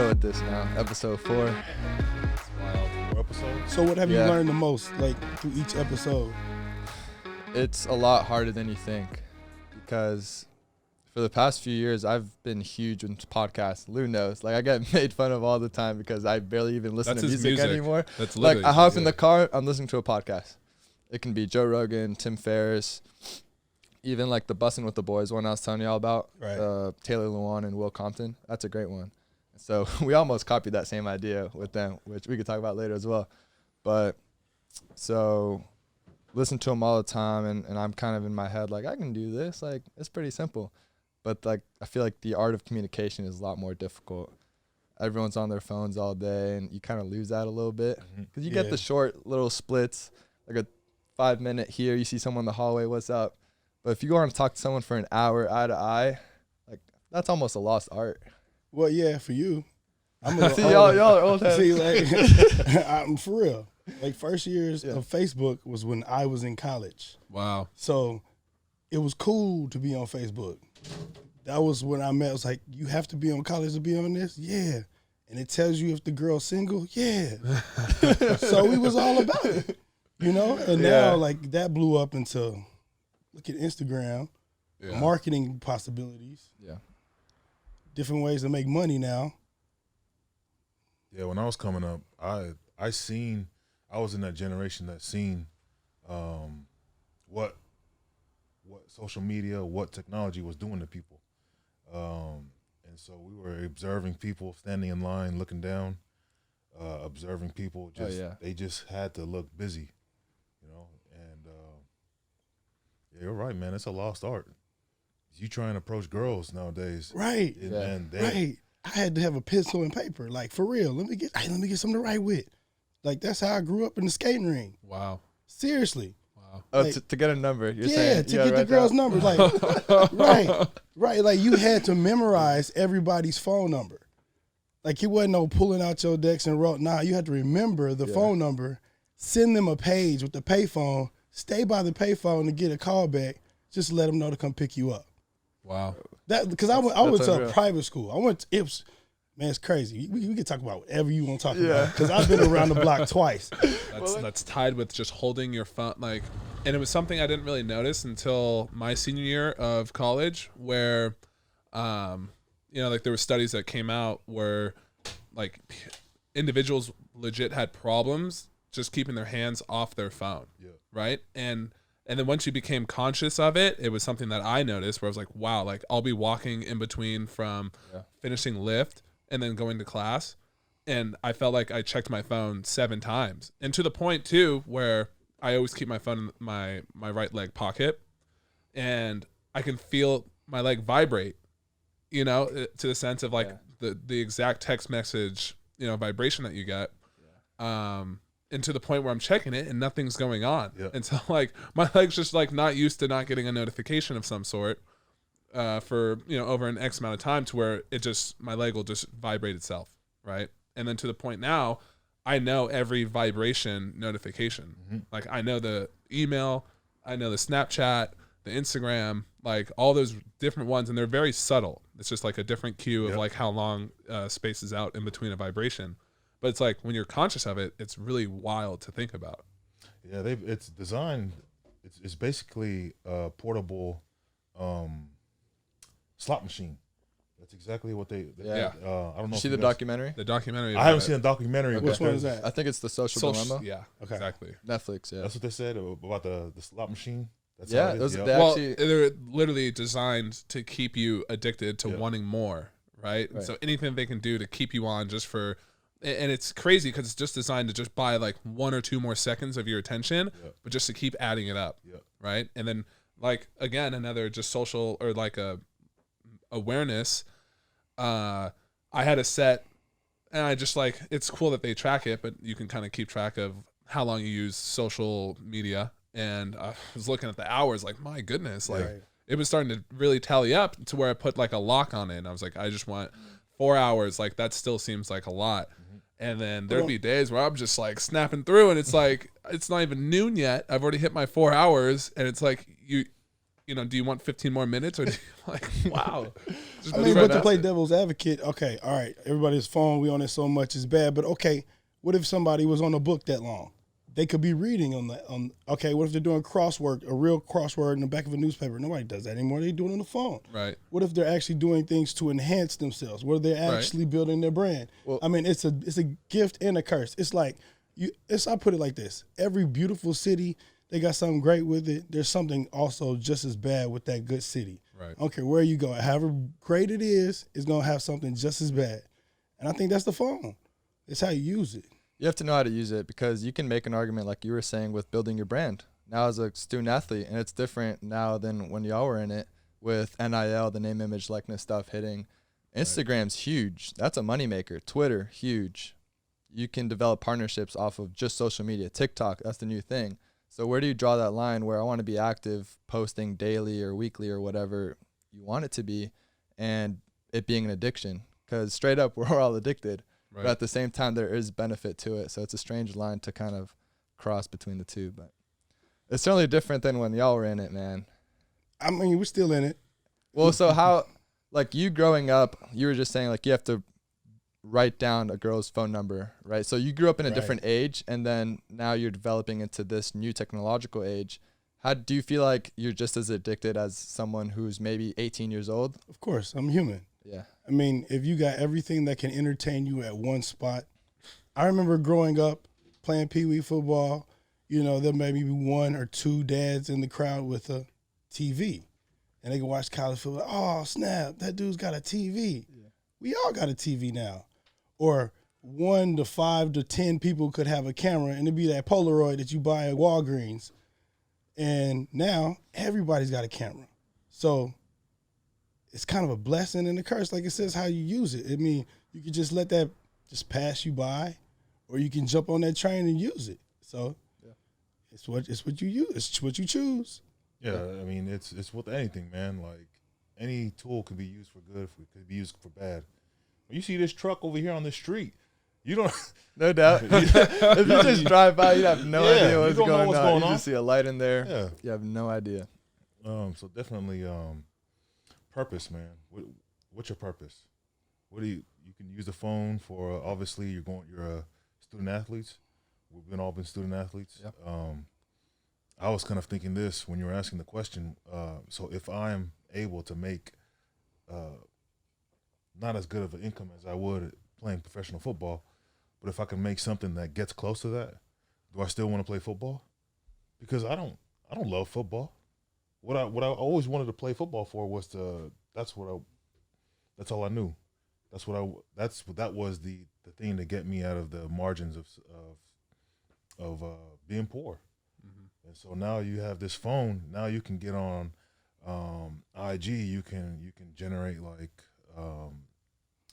at this now. Episode 4. It's wild. 4 episodes. So what have you learned the most, like, through each episode? It's a lot harder than you think because for the past few years, I've been huge into podcasts. Lou knows. Like, I get made fun of all the time because I barely even listen to music anymore. That's like, I hop in the car, I'm listening to a podcast. It can be Joe Rogan, Tim Ferriss, even like the Bussin' with the Boys one I was telling you all about. Right. Taylor Lewan and Will Compton. That's a great one. So we almost copied that same idea with them, which we could talk about later as well. But so listen to them all the time, and I'm kind of in my head like, I can do this. Like, it's pretty simple. But like, I feel like the art of communication is a lot more difficult. Everyone's on their phones all day, and you kind of lose that a little bit because you get the short little splits, like a 5-minute here. You see someone in the hallway, what's up? But if you go on and talk to someone for an hour eye to eye, like, that's almost a lost art. Well, yeah, for you. I'm a See, y'all are old heads. See, like, I'm for real. Like, first years of Facebook was when I was in college. Wow. So it was cool to be on Facebook. That was when I met. It was like, you have to be on college to be on this? Yeah. And it tells you if the girl's single? Yeah. So we was all about it, you know? And now, like, that blew up into, look at Instagram, marketing possibilities. Yeah. Different ways to make money now. Yeah, when I was coming up, I was in that generation that seen what social media, what technology was doing to people. And so we were observing people standing in line, looking down, observing people. They just had to look busy, you know. And yeah, you're right, man. It's a lost art. You try and approach girls nowadays, right? Right. I had to have a pencil and paper, like, for real. Let me get something to write with. Like, that's how I grew up in the skating ring. Wow. Seriously. Wow. Oh, like, to get a number. You're saying to get the girl's number. Like, right. Like, you had to memorize everybody's phone number. Like, it wasn't no pulling out your decks and wrote. Nah, you had to remember the phone number, send them a page with the payphone, stay by the payphone to get a call back, just let them know to come pick you up. Wow. That because I went to a private school. It's crazy. We can talk about whatever you want to talk about because I've been around the block twice. That's tied with just holding your phone, like, and it was something I didn't really notice until my senior year of college, where, like, there were studies that came out where, like, individuals legit had problems just keeping their hands off their phone, right? And then once you became conscious of it, it was something that I noticed where I was like, wow, like, I'll be walking in between from finishing lift and then going to class, and I felt like I checked my phone 7 times. And to the point, too, where I always keep my phone in my right leg pocket, and I can feel my leg vibrate, you know, to the sense of, like, the exact text message, you know, vibration that you get. And to the point where I'm checking it and nothing's going on. Yeah. And so, like, my leg's just, like, not used to not getting a notification of some sort for, you know, over an X amount of time, to where my leg will just vibrate itself, right? And then to the point now, I know every vibration notification. Mm-hmm. Like, I know the email, I know the Snapchat, the Instagram, like, all those different ones, and they're very subtle. It's just like a different cue of, like, how long space is out in between a vibration. But it's like, when you're conscious of it, it's really wild to think about. Yeah, it's designed. It's basically a portable slot machine. That's exactly what they. I don't know. See the documentary? The documentary. I haven't seen the documentary. Okay. Which one is that? I think it's the Social Dilemma. Yeah. Okay. Exactly. Netflix. Yeah. That's what they said about the slot machine. That's they're literally designed to keep you addicted to wanting more, right? So anything they can do to keep you on just for. And it's crazy because it's just designed to just buy, like, 1 or 2 more seconds of your attention, but just to keep adding it up, right? And then, like, again, another just social or, like, a awareness. I had a set, and I just, like, it's cool that they track it, but you can kind of keep track of how long you use social media. And I was looking at the hours, like, my goodness, like, it was starting to really tally up to where I put, like, a lock on it. And I was like, I just want 4 hours. Like, that still seems like a lot. And then there'd be days where I'm just, like, snapping through, and it's like, it's not even noon yet. I've already hit my 4 hours, and it's like, you do you want 15 more minutes or do you wow. I mean, but to play devil's advocate, okay, all right, everybody's phone, we on it so much is bad, but okay, what if somebody was on a book that long? They could be reading okay, what if they're doing crossword, a real crossword in the back of a newspaper? Nobody does that anymore. They do it on the phone. Right. What if they're actually doing things to enhance themselves? What if they're actually building their brand? Well, I mean, it's a gift and a curse. It's like, I put it like this. Every beautiful city, they got something great with it. There's something also just as bad with that good city. Right. I don't care where you go. However great it is, it's going to have something just as bad. And I think that's the phone. It's how you use it. You have to know how to use it because you can make an argument like you were saying with building your brand. Now as a student athlete, and it's different now than when y'all were in it with NIL, the name, image, likeness stuff hitting. Instagram's huge. That's a moneymaker. Twitter, huge. You can develop partnerships off of just social media. TikTok, that's the new thing. So where do you draw that line where I want to be active, posting daily or weekly or whatever you want it to be, and it being an addiction? Because straight up, we're all addicted. Right. But at the same time, there is benefit to it. So it's a strange line to kind of cross between the two. But it's certainly different than when y'all were in it, man. I mean, we're still in it. Well, so how, like you growing up, you were just saying like you have to write down a girl's phone number, right? So you grew up in a different age, and then now you're developing into this new technological age. How do you feel like you're just as addicted as someone who's maybe 18 years old? Of course, I'm human. Yeah. I mean, if you got everything that can entertain you at one spot. I remember growing up playing Pee-wee football, there may be one or two dads in the crowd with a TV. And they can watch college football. Oh, snap, that dude's got a TV. Yeah. We all got a TV now. Or 1 to 5 to 10 people could have a camera, and it'd be that Polaroid that you buy at Walgreens. And now everybody's got a camera. So it's kind of a blessing and a curse. Like it says how you use it. I mean, you can just let that just pass you by, or you can jump on that train and use it. So it's what you use. It's what you choose. Yeah, I mean, it's with anything, man. Like any tool can be used for good, could be used for bad. When you see this truck over here on the street, you don't. No doubt. If you just drive by, you have no idea what's going on. You just see a light in there. Yeah. You have no idea. So definitely, purpose, man. What's your purpose? What do you can use the phone for? Obviously, you're student athletes. We've all been student athletes. Yep. I was kind of thinking this when you were asking the question. So if I'm able to make not as good of an income as I would playing professional football, but if I can make something that gets close to that, do I still want to play football? Because I don't love football. What I always wanted to play football for was that's all I knew. That was the thing to get me out of the margins of being poor. Mm-hmm. And so now you have this phone. Now you can get on IG. You can generate like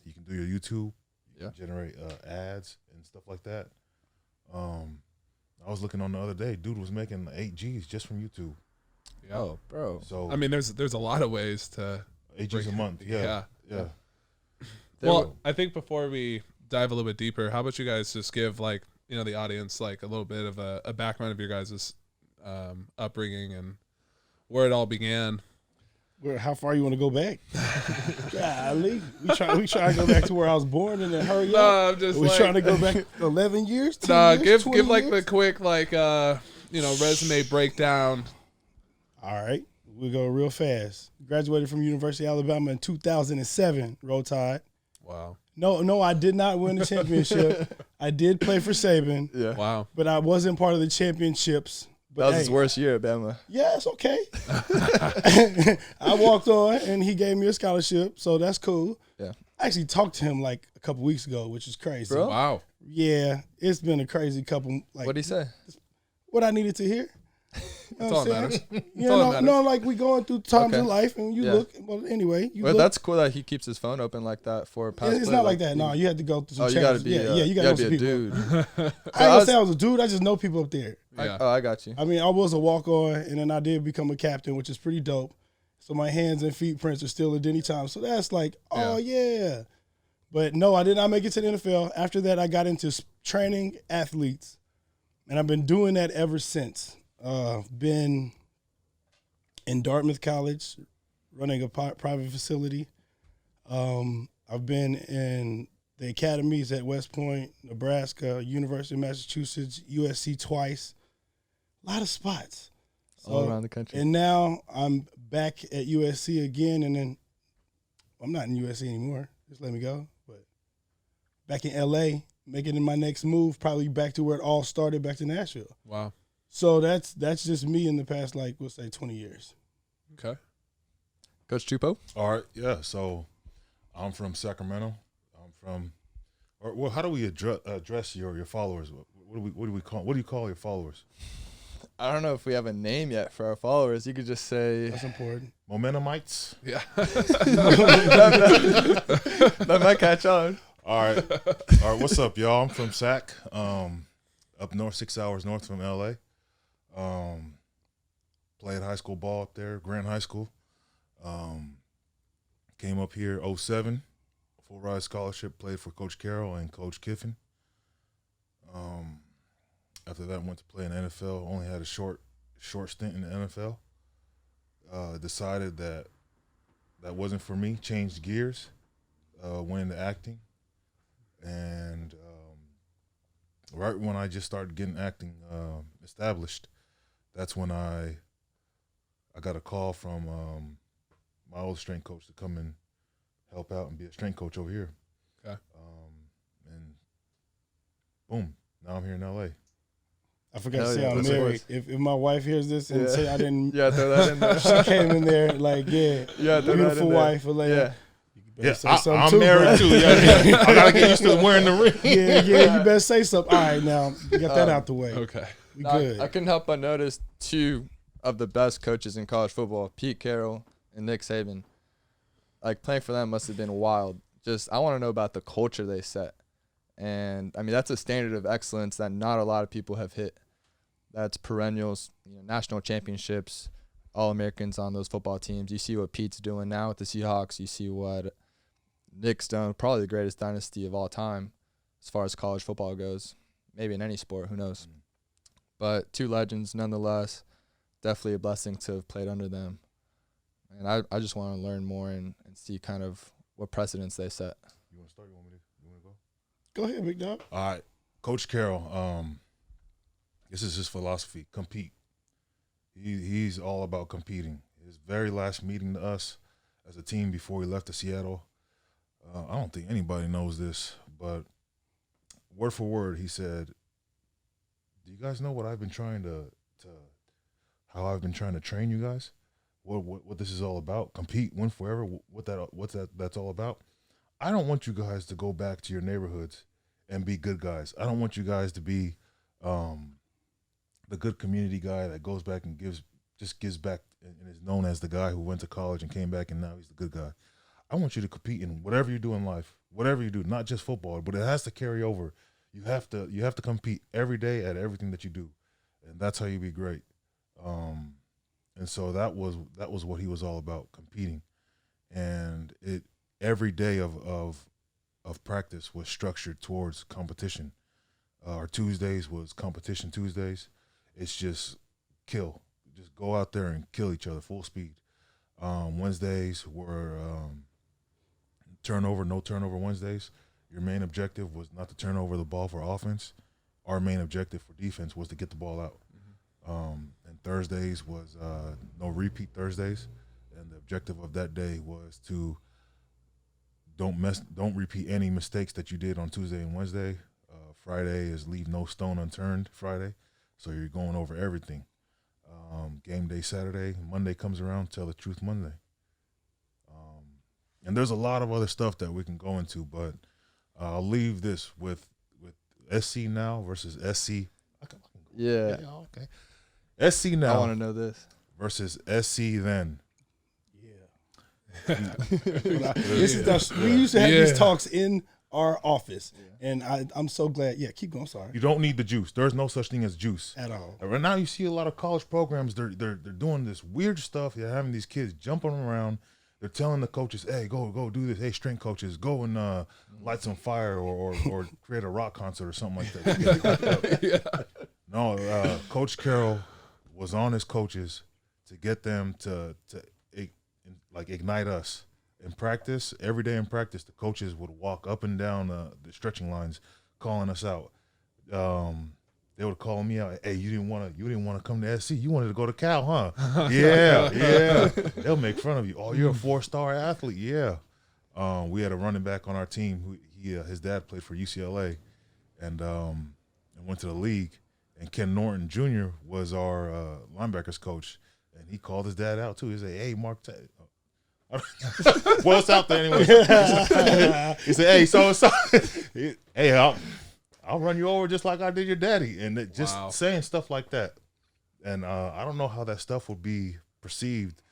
you can do your YouTube. You can generate ads and stuff like that. I was looking on the other day. Dude was making 8 G's just from YouTube. Yeah. Oh, bro. So I mean, there's a lot of ways to 8 G's a month. Yeah. Well, I think before we dive a little bit deeper, how about you guys just give the audience like a little bit of a background of your guys' upbringing and where it all began. How far you want to go back? Golly, we try to go back to where I was born and then hurry up. I'm just trying to go back 11 years. Give like years? the quick resume breakdown. All right, we'll go real fast. Graduated from University of Alabama in 2007. Roll Tide. Wow. No, I did not win the championship. I did play for Saban. Yeah. Wow. But I wasn't part of the championships. But that was his worst year at Bama. Yeah, it's okay. I walked on, and he gave me a scholarship, so that's cool. Yeah. I actually talked to him like a couple weeks ago, which is crazy. Bro? Wow. Yeah, it's been a crazy couple. What'd he say? What I needed to hear. That's all that matters. No, like we going through times in life, and you look. Well, anyway, that's cool that he keeps his phone open like that for past. It's not like that. No, you had to go through some. You gotta be. You gotta be know some a people. dude. I ain't gonna say I was a dude. I just know people up there. Yeah. I got you. I mean, I was a walk-on, and then I did become a captain, which is pretty dope. So my hands and feet prints are still at Denny Time. So that's like, yeah. But no, I did not make it to the NFL. After that, I got into training athletes, and I've been doing that ever since. Been in Dartmouth College, running a private facility. I've been in the academies at West Point, Nebraska, University of Massachusetts, USC twice. A lot of spots. All around the country. And now I'm back at USC again, and then I'm not in USC anymore. Just let me go. But back in LA, making my next move, probably back to where it all started, back to Nashville. Wow. So that's just me in the past, like, we'll say 20 years. Okay. Coach Tupou? All right, yeah. So I'm from Sacramento. How do we address your followers? What do you call your followers? I don't know if we have a name yet for our followers. You could just say That's important. Momentumites? Yeah. that might catch on. All right. What's up, y'all? I'm from Sac, up north, 6 hours north from LA. Played high school ball up there, Grant High School. Came up here 07, full ride scholarship, played for Coach Carroll and Coach Kiffin. After that, went to play in the NFL. Only had a short stint in the NFL. Decided that wasn't for me. Changed gears. Went into acting, and right when I just started getting acting established, that's when I got a call from my old strength coach to come and help out and be a strength coach over here. Okay. And boom, now I'm here in LA. I forgot to say I'm married. If my wife hears this and say I didn't, throw that in there. she came in there like, beautiful wife, like, I'm married too. Yeah, I gotta get used to wearing the ring. Yeah, you better say something. All right, now you got that out the way. Okay. We good. I couldn't help but notice two of the best coaches in college football, Pete Carroll and Nick Saban. Like, playing for them must have been wild. Just, I want to know about the culture they set. And, I mean, that's a standard of excellence that not a lot of people have hit. That's perennials, national championships, All-Americans on those football teams. You see what Pete's doing now with the Seahawks. You see what Nick's done, probably the greatest dynasty of all time as far as college football goes. Maybe in any sport, who knows. But two legends nonetheless. Definitely a blessing to have played under them. And I just want to learn more and see kind of what precedents they set. You want to start? You want to go? Go ahead, big dog. All right. Coach Carroll, this is his philosophy, compete. He's all about competing. His very last meeting to us as a team before he left to Seattle, I don't think anybody knows this, but word for word, he said, do you guys know what I've been trying how I've been trying to train you guys? What this is all about? Compete, win forever. That's all about. I don't want you guys to go back to your neighborhoods and be good guys. I don't want you guys to be the good community guy that goes back and gives back and is known as the guy who went to college and came back and now he's the good guy. I want you to compete in whatever you do in life, whatever you do, not just football, but it has to carry over. You have to compete every day at everything that you do, and that's how you be great. And so that was what he was all about, competing, and every day of practice was structured towards competition. Our Tuesdays was competition Tuesdays. It's just kill, just go out there and kill each other full speed. Wednesdays were no turnover Wednesdays. Your main objective was not to turn over the ball for offense. Our main objective for defense was to get the ball out. And Thursdays was no repeat Thursdays, and the objective of that day was to don't repeat any mistakes that you did on Tuesday and Wednesday. Friday is leave no stone unturned Friday, so you're going over everything. Game day Saturday, Monday comes around, tell the truth Monday. And there's a lot of other stuff that we can go into, but I'll leave this with SC now versus SC. Yeah. Okay. SC now. I want to know this. Versus SC then. Yeah. We used to have these talks in our office, and I'm so glad. Yeah, keep going. Sorry. You don't need the juice. There's no such thing as juice at all. Right now, you see a lot of college programs. They're doing this weird stuff. They're having these kids jumping around. They're telling the coaches, "Hey, go do this. Hey, strength coaches, go and light some fire or create a rock concert or something like that." No, Coach Carroll was on his coaches to get them to like ignite us in practice. Every day in practice, the coaches would walk up and down the stretching lines, calling us out. They would call me out. Hey, you didn't want to come to SC. You wanted to go to Cal, huh? Yeah. They'll make fun of you. Oh, you're a 4-star athlete. Yeah. We had a running back on our team who his dad played for UCLA, and went to the league. And Ken Norton Jr. was our linebackers coach, and he called his dad out too. He said, "Hey, Mark." Well, it's out there anyway. He said, "Hey, so hey, I'll run you over just like I did your daddy," and just saying stuff like that. And I don't know how that stuff would be perceived,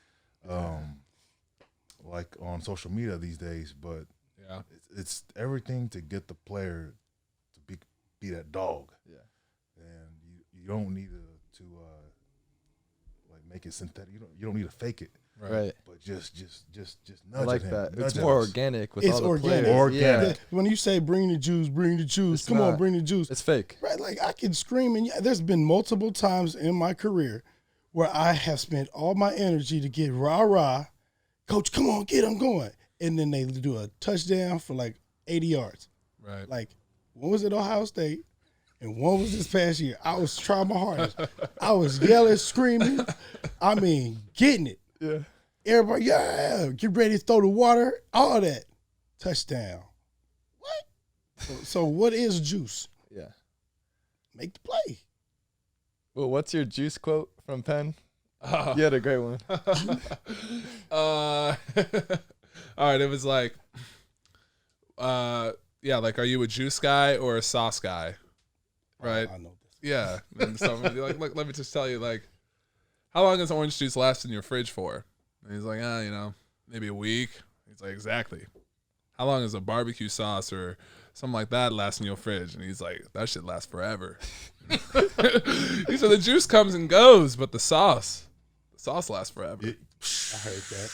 like on social media these days. But it's everything to get the player to be that dog. Yeah, and you don't need to like make it synthetic. You don't need to fake it. Right. But just nudge I like him. that. Nudge It's us. more organic with It's all the organic. players. Organic. Yeah. When you say bring the juice, It's come on, not. bring the juice. It's fake. Right, like I can scream, and there's been multiple times in my career where I have spent all my energy to get rah-rah, coach, come on, get him going. And then they do a touchdown for like 80 yards. Right. Like, one was at Ohio State, and one was this past year. I was trying my hardest. I was yelling, screaming. I mean, getting it. Yeah. Everybody, yeah, get ready to throw the water, all that. Touchdown. What? So what is juice? Yeah. Make the play. Well, what's your juice quote from Penn? You had a great one. All right, it was like, like, are you a juice guy or a sauce guy? Right? I know this. Yeah. And so like, look, let me just tell you, like, how long does orange juice last in your fridge for? And he's like, maybe a week. He's like, exactly. How long does a barbecue sauce or something like that last in your fridge? And he's like, that shit lasts forever. He said the juice comes and goes, but the sauce lasts forever. I heard that.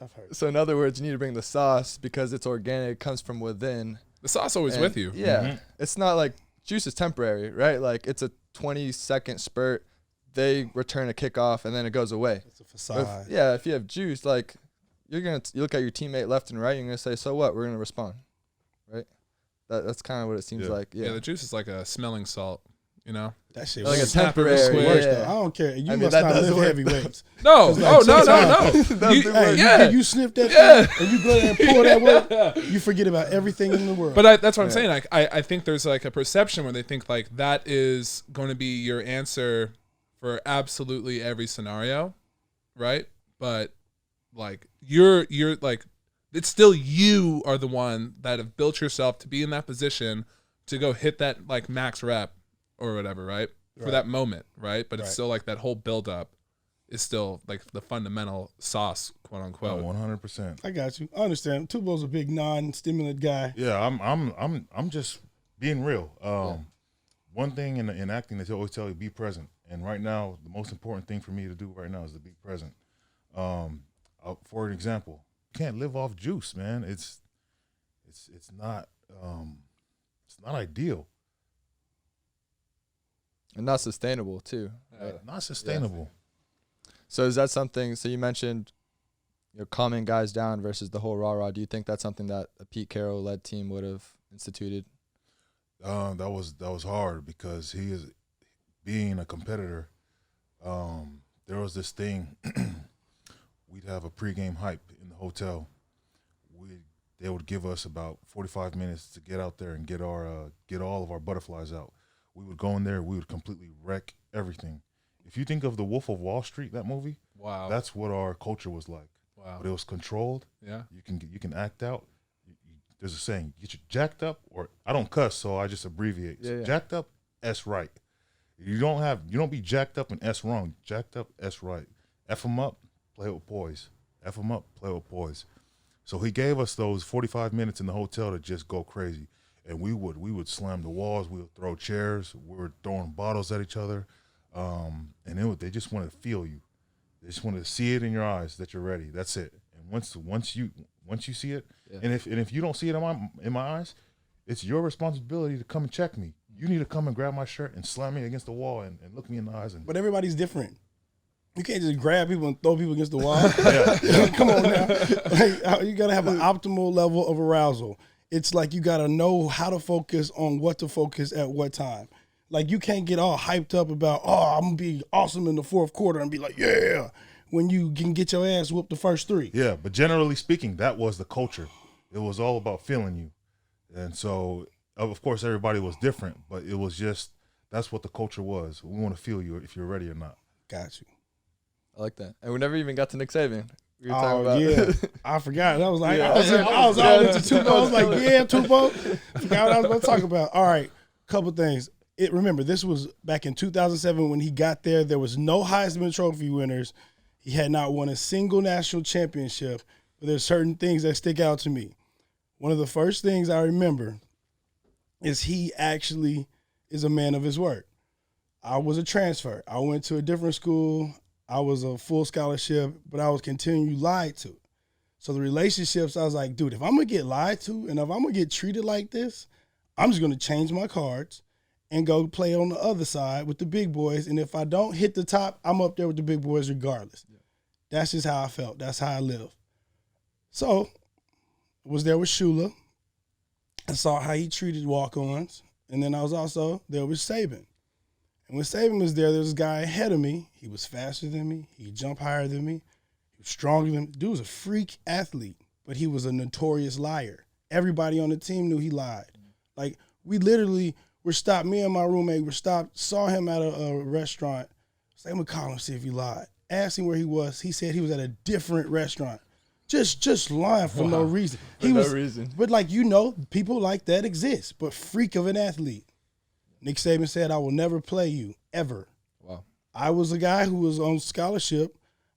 I've heard. So in other words, you need to bring the sauce because it's organic, it comes from within. The sauce always with you. Yeah. It's not like juice is temporary, right? Like it's a 20-second spurt. They return a kickoff and then it goes away. It's a facade. If you have juice, like you look at your teammate left and right, you're gonna say, so what? We're gonna respond, right? That's kind of what it seems like. Yeah, the juice is like a smelling salt, you know. That shit Like a works. temporary. Snap it Works, Yeah. though. I don't care. You I mean, must that not does lift work. heavy weights. No, It's like no. You sniff that thing and you go there and pull that weight, you forget about everything in the world. But that's what I'm saying. Like, I think there's like a perception where they think like that is going to be your answer for absolutely every scenario, right? But like you're like, it's still you are the one that have built yourself to be in that position to go hit that like max rep or whatever, right? For that moment, right? But it's still like that whole build up is still like the fundamental sauce, quote unquote. 100%. I got you. I understand. Tupou's a big non-stimulant guy. Yeah, I'm just being real. One thing in acting is they always tell you be present. And right now, the most important thing for me to do right now is to be present. For an example, you can't live off juice, man. It's not ideal. And not sustainable too. Not sustainable. So is that something? So you mentioned, calming guys down versus the whole rah-rah. Do you think that's something that a Pete Carroll led team would have instituted? That was hard because he is being a competitor. There was this thing. We'd have a pregame hype in the hotel. They would give us about 45 minutes to get out there and get all of our butterflies out. We would go in there. We would completely wreck everything. If you think of The Wolf of Wall Street, that movie, Wow. that's what our culture was like. Wow. But it was controlled. Yeah. You can act out. There's a saying: get you jacked up, or I don't cuss, so I just abbreviate. Yeah. Jacked up, S right. You don't be jacked up and S wrong. Jacked up, S right. F them up, play with poise. F them up, play with poise. So he gave us those 45 minutes in the hotel to just go crazy, and we would slam the walls. We would throw chairs. We were throwing bottles at each other, and they just wanted to feel you. They just wanted to see it in your eyes that you're ready. That's it. And once you see it, and if you don't see it in my eyes, it's your responsibility to come and check me. You need to come and grab my shirt and slam me against the wall and look me in the eyes. But everybody's different. You can't just grab people and throw people against the wall. Come on now. Like, you got to have an optimal level of arousal. It's like you got to know how to focus on what to focus at what time. Like you can't get all hyped up about, I'm going to be awesome in the fourth quarter and be like, yeah, when you can get your ass whooped the first 3. Yeah, but generally speaking, that was the culture. It was all about feeling you. And so, of course, everybody was different, but it was just, that's what the culture was. We want to feel you if you're ready or not. Got you. I like that. And we never even got to Nick Saban. We were talking about. Yeah. I forgot. I was like, I was all into Tupou. I was like, yeah, Tupou. Forgot what I was going to talk about. All right, couple things. Remember, this was back in 2007 when he got there. There was no Heisman Trophy winners. He had not won a single national championship. But there's certain things that stick out to me. One of the first things I remember is he actually is a man of his word. I was a transfer. I went to a different school. I was a full scholarship, but I was continually lied to. So the relationships, I was like, dude, if I'm going to get lied to and if I'm going to get treated like this, I'm just going to change my cards and go play on the other side with the big boys. And if I don't hit the top, I'm up there with the big boys regardless. Yeah. That's just how I felt. That's how I live. So I was there with Shula. I saw how he treated walk-ons. And then I was also there with Saban. And when Saban was there was a guy ahead of me. He was faster than me. He jumped higher than me. He was stronger than me. Dude was a freak athlete, but he was a notorious liar. Everybody on the team knew he lied. Like, we literally were stopped. Me and my roommate were stopped, saw him at a restaurant. So I'm going to call him, see if he lied. Asked him where he was. He said he was at a different restaurant. Just lying for no reason. No reason. But, like, people like that exist, but freak of an athlete. Nick Saban said, I will never play you, ever. Wow. I was a guy who was on scholarship.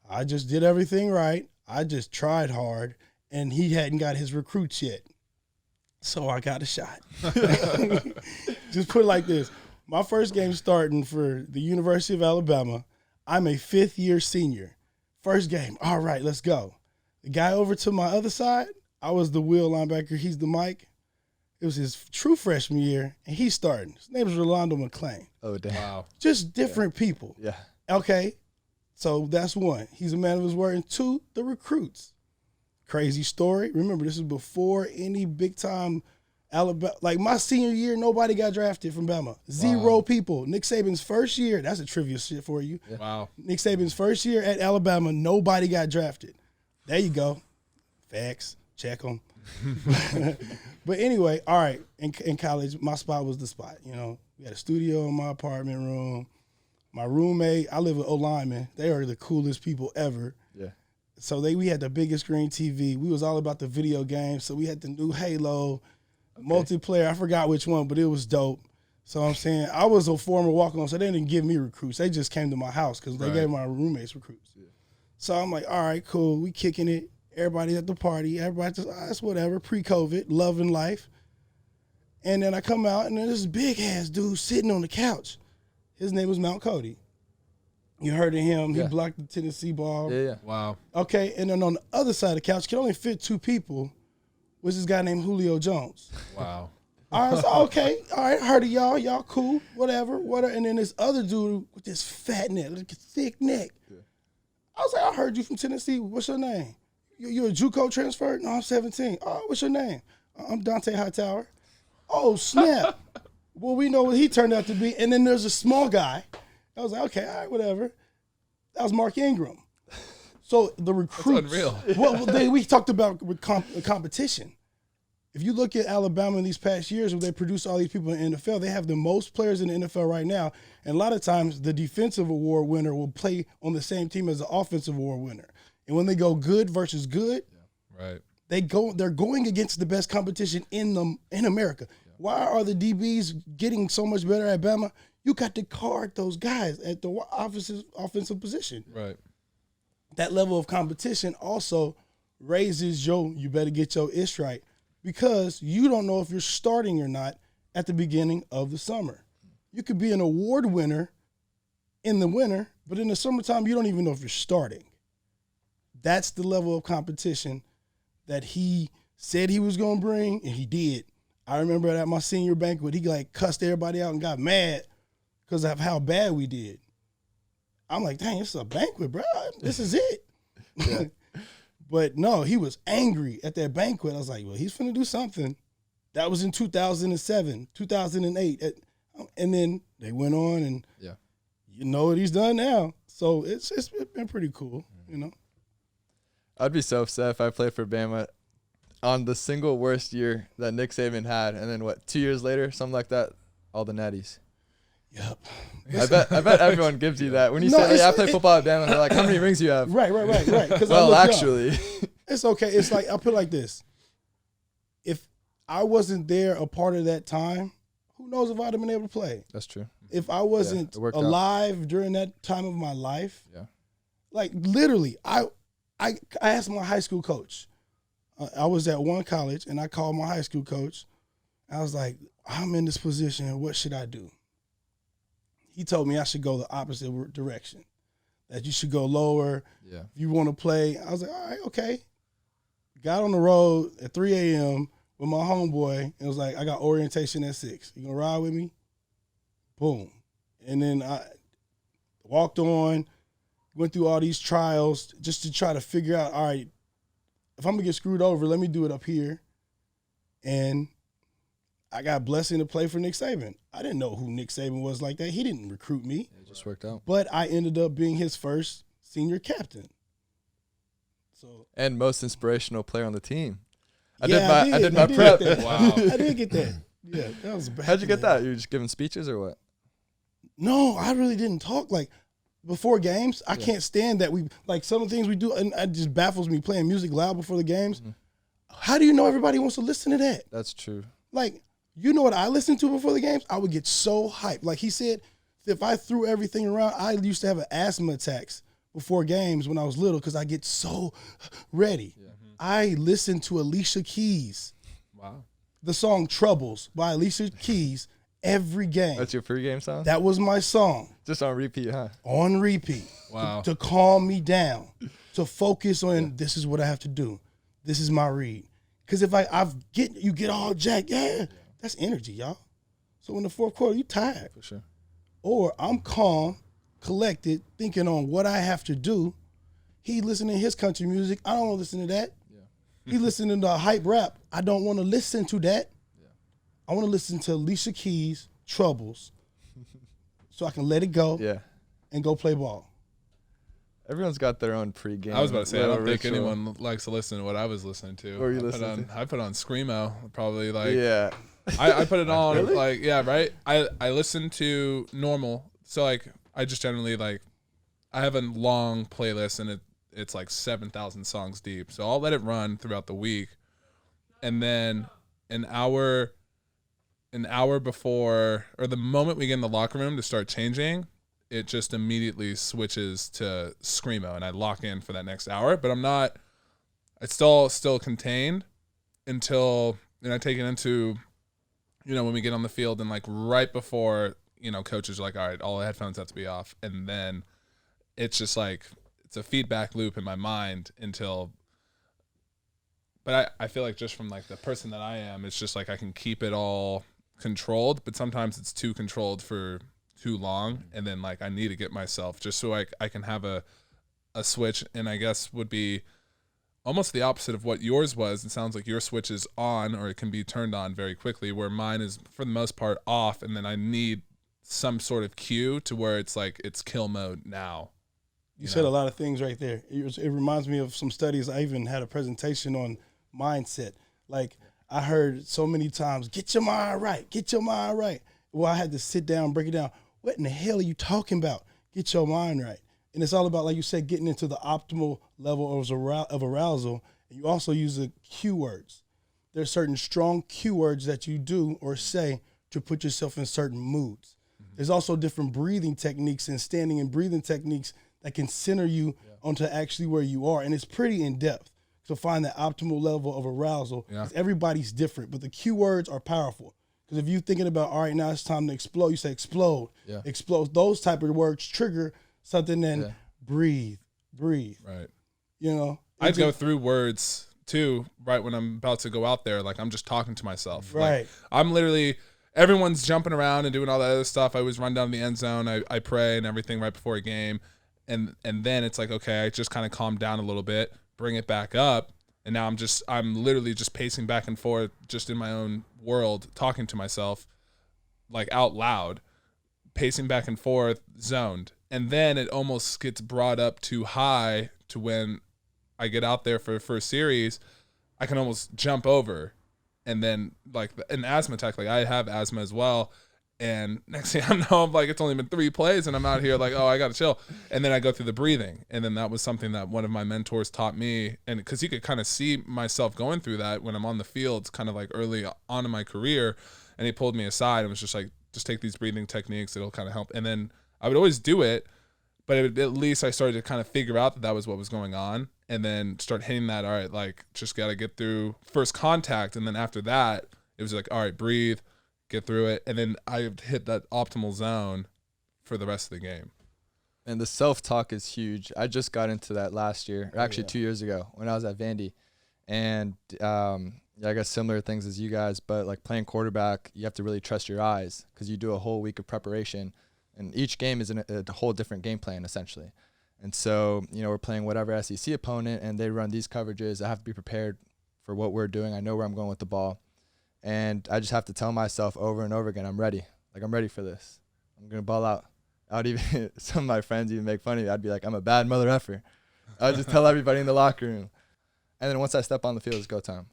I just did everything right. I just tried hard, and he hadn't got his recruits yet. So I got a shot. Just put it like this. My first game starting for the University of Alabama, I'm a fifth-year senior. First game, all right, let's go. The guy over to my other side, I was the wheel linebacker. He's the Mike. It was his true freshman year, and he's starting. His name is Rolando McClain. Oh, damn. Wow. Just different people. Yeah. Okay, so that's one. He's a man of his word. And 2, the recruits. Crazy story. Remember, this is before any big-time Alabama. Like, my senior year, nobody got drafted from Bama. Zero people. Nick Saban's first year, that's a trivia shit for you. Yeah. Wow. Nick Saban's first year at Alabama, nobody got drafted. There you go. Facts. Check them. But anyway, all right, in college, my spot was the spot. We had a studio in my apartment room. My roommate, I live with linemen. They are the coolest people ever. Yeah. So we had the biggest screen TV. We was all about the video games. So we had the new Halo, multiplayer. I forgot which one, but it was dope. So I'm saying I was a former walk-on, so they didn't give me recruits. They just came to my house because they gave my roommates recruits. Yeah. So I'm like, all right, cool. We kicking it. Everybody at the party. Everybody just, that's whatever. Pre-COVID, loving life. And then I come out, and then this big-ass dude sitting on the couch. His name was Mount Cody. You heard of him. Yeah. He blocked the Tennessee ball. Yeah. Wow. Okay, and then on the other side of the couch, could only fit 2 people, was this guy named Julio Jones. Wow. All right, so okay. All right, heard of y'all. Y'all cool, whatever. And then this other dude with this fat neck, like a thick neck. Yeah. I was like, I heard you from Tennessee. What's your name? You're a JUCO transfer? No, I'm 17. Oh, what's your name? I'm Dante Hightower. Oh, snap. Well, we know what he turned out to be. And then there's a small guy. I was like, okay, all right, whatever. That was Mark Ingram. So the recruits. That's unreal. Well, we talked about competition. If you look at Alabama in these past years where they produce all these people in the NFL, they have the most players in the NFL right now. And a lot of times the defensive award winner will play on the same team as the offensive award winner. And when they go good versus good, right, they're going against the best competition in America. Yeah. Why are the DBs getting so much better at Bama? You got to guard those guys at the offensive position. Right. That level of competition also raises you better get your ish right, because you don't know if you're starting or not at the beginning of the summer. You could be an award winner in the winter, but in the summertime, you don't even know if you're starting. That's the level of competition that he said he was going to bring, and he did. I remember at my senior banquet, he cussed everybody out and got mad because of how bad we did. I'm like, dang, this is a banquet, bro. This is it. Yeah. But no, he was angry at that banquet. I was like, well, he's finna do something. That was in 2007, 2008. And then they went on, and you know what he's done now. So it's been pretty cool, you know. I'd be so upset if I played for Bama on the single worst year that Nick Saban had, and then 2 years later, something like that, all the natties. Yep. I bet everyone gives you that when you say, "Hey, I play football at Bama." They're like, "How many rings you have?" Right. Well, actually, it's okay. It's like I put it like this: if I wasn't there, a part of that time, who knows if I'd have been able to play? That's true. If I wasn't alive during that time of my life, like literally, I asked my high school coach. I was at one college, and I called my high school coach. I was like, "I'm in this position. What should I do?" He told me I should go the opposite direction, that you should go lower. Yeah. If you want to play. I was like, all right, okay. Got on the road at 3 a.m. with my homeboy. It was like, I got orientation at 6. You going to ride with me? Boom. And then I walked on, went through all these trials just to try to figure out, all right, if I'm going to get screwed over, let me do it up here. And I got blessing to play for Nick Saban. I didn't know who Nick Saban was like that. He didn't recruit me. It just worked out. But I ended up being his first senior captain. So and most inspirational player on the team. I I did my prep. Wow. I did get that. Yeah, that was bad. How'd you get that? You were just giving speeches or what? No, I really didn't talk like before games. I can't stand that we like some of the things we do, and it just baffles me playing music loud before the games. Mm-hmm. How do you know everybody wants to listen to that? That's true. Like, you know what I listened to before the games? I would get so hyped. Like he said, if I threw everything around, I used to have an asthma attacks before games when I was little because I get so ready. Yeah. I listened to Alicia Keys. Wow. The song Troubles by Alicia Keys every game. That's your pregame song? That was my song. Just on repeat, huh? On repeat. Wow. To calm me down, to focus on this is what I have to do. This is my read. Because if you get all jacked, that's energy, y'all. So in the fourth quarter, you tired. For sure. Or I'm calm, collected, thinking on what I have to do. He listening to his country music. I don't want to listen to that. Yeah. He listening to hype rap. I don't want to listen to that. Yeah. I want to listen to Alicia Keys' Troubles so I can let it go and go play ball. Everyone's got their own pregame. I was about to say, I don't think anyone likes to listen to what I was listening to. What were you listening to? I put on Screamo, probably like. Yeah. I put it on really? like, yeah, right? I listen to normal. So like, I just generally like, I have a long playlist and it's like 7,000 songs deep. So I'll let it run throughout the week. And then an hour before, or the moment we get in the locker room to start changing, it just immediately switches to Screamo, and I lock in for that next hour. But it's still contained until, and I take it into, when we get on the field and like right before, coaches are like, all right, all the headphones have to be off. And then it's just like, it's a feedback loop in my mind until, but I feel like just from like the person that I am, it's just like I can keep it all controlled, but sometimes it's too controlled for too long, and then like I need to get myself just so I can have a switch, and I guess would be almost the opposite of what yours was. It sounds like your switch is on, or it can be turned on very quickly, where mine is for the most part off, and then I need some sort of cue to where it's like it's kill mode now. You said a lot of things right there. It reminds me of some studies. I even had a presentation on mindset. Like I heard so many times, get your mind right, get your mind right. Well, I had to sit down and break it down. What in the hell are you talking about? Get your mind right. And it's all about, like you said, getting into the optimal level of arousal. And you also use the cue words. There's certain strong cue words that you do or say to put yourself in certain moods. Mm-hmm. There's also different breathing techniques and standing and breathing techniques that can center you onto actually where you are. And it's pretty in-depth to find that optimal level of arousal. Yeah. Everybody's different, but the cue words are powerful. Because if you're thinking about, all right, now it's time to explode, you say explode, explode. Those type of words trigger something, then breathe. Right. I'd just go through words too, right when I'm about to go out there. Like I'm just talking to myself. Right. Like, I'm literally, everyone's jumping around and doing all that other stuff. I always run down the end zone. I pray and everything right before a game. and then it's like, okay, I just kind of calm down a little bit, bring it back up, and now I'm literally just pacing back and forth, just in my own world, talking to myself, like out loud, pacing back and forth, zoned. And then it almost gets brought up too high to when I get out there for the first series, I can almost jump over. And then like an asthma attack, like I have asthma as well. And next thing I know, I'm like, it's only been 3 plays and I'm out here like, oh, I got to chill. And then I go through the breathing. And then that was something that one of my mentors taught me. And because you could kind of see myself going through that when I'm on the field, kind of like early on in my career. And he pulled me aside and was just like, just take these breathing techniques. It'll kind of help. And then I would always do it, but at least I started to kind of figure out that was what was going on, and then start hitting that. All right, like just got to get through first contact. And then after that, it was like, all right, breathe, get through it. And then I hit that optimal zone for the rest of the game. And the self-talk is huge. I just got into that last year, or actually 2 years ago when I was at Vandy. And I guess similar things as you guys, but like playing quarterback, you have to really trust your eyes because you do a whole week of preparation. And each game is a whole different game plan, essentially. And so, we're playing whatever SEC opponent, and they run these coverages. I have to be prepared for what we're doing. I know where I'm going with the ball. And I just have to tell myself over and over again, I'm ready. Like, I'm ready for this. I'm going to ball out. I would even, some of my friends even make fun of me. I'd be like, I'm a bad mother effer. I would just tell everybody in the locker room. And then once I step on the field, it's go time.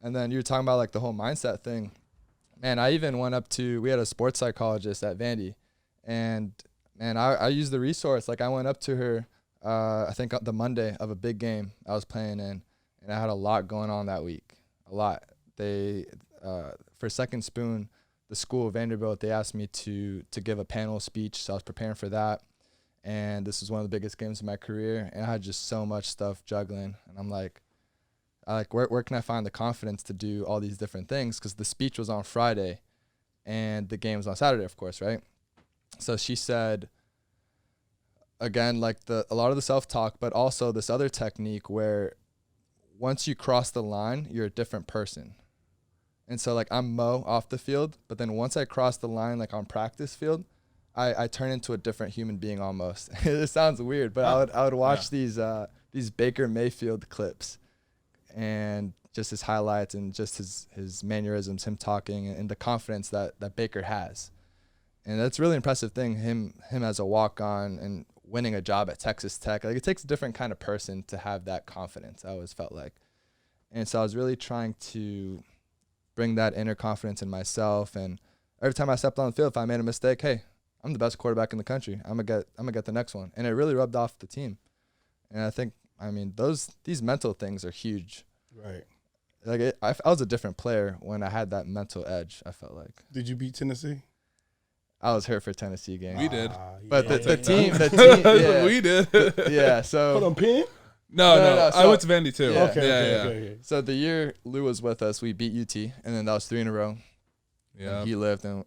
And then you were talking about, like, the whole mindset thing. Man, I even went up to, we had a sports psychologist at Vandy. And, man, I used the resource. Like, I went up to her, I think the Monday of a big game I was playing in, and I had a lot going on that week, a lot. They, for Second Spoon, the school of Vanderbilt, they asked me to give a panel speech, so I was preparing for that. And this was one of the biggest games of my career, and I had just so much stuff juggling. And I'm like, where can I find the confidence to do all these different things? Because the speech was on Friday, and the game was on Saturday, of course, right? So she said, again, like a lot of the self-talk, but also this other technique where once you cross the line, you're a different person. And so, like, I'm Mo off the field, but then once I cross the line, like on practice field, I turn into a different human being almost. It sounds weird, but I would watch these Baker Mayfield clips and just his highlights and just his mannerisms, him talking, and the confidence that Baker has. And that's a really impressive thing, him as a walk-on and winning a job at Texas Tech. Like, it takes a different kind of person to have that confidence, I always felt like. And so I was really trying to bring that inner confidence in myself. And every time I stepped on the field, if I made a mistake, hey, I'm the best quarterback in the country. I'm gonna get the next one. And it really rubbed off the team. And I think, these mental things are huge. Right. Like, I was a different player when I had that mental edge, I felt like. Did you beat Tennessee? I was hurt for Tennessee game. We did. But yeah. the team, yeah. We did. Yeah, so. Put on Penn? No. So, I went to Vandy too. Yeah. Okay. So the year Lou was with us, we beat UT, and then that was 3 in a row. Yeah. He left, and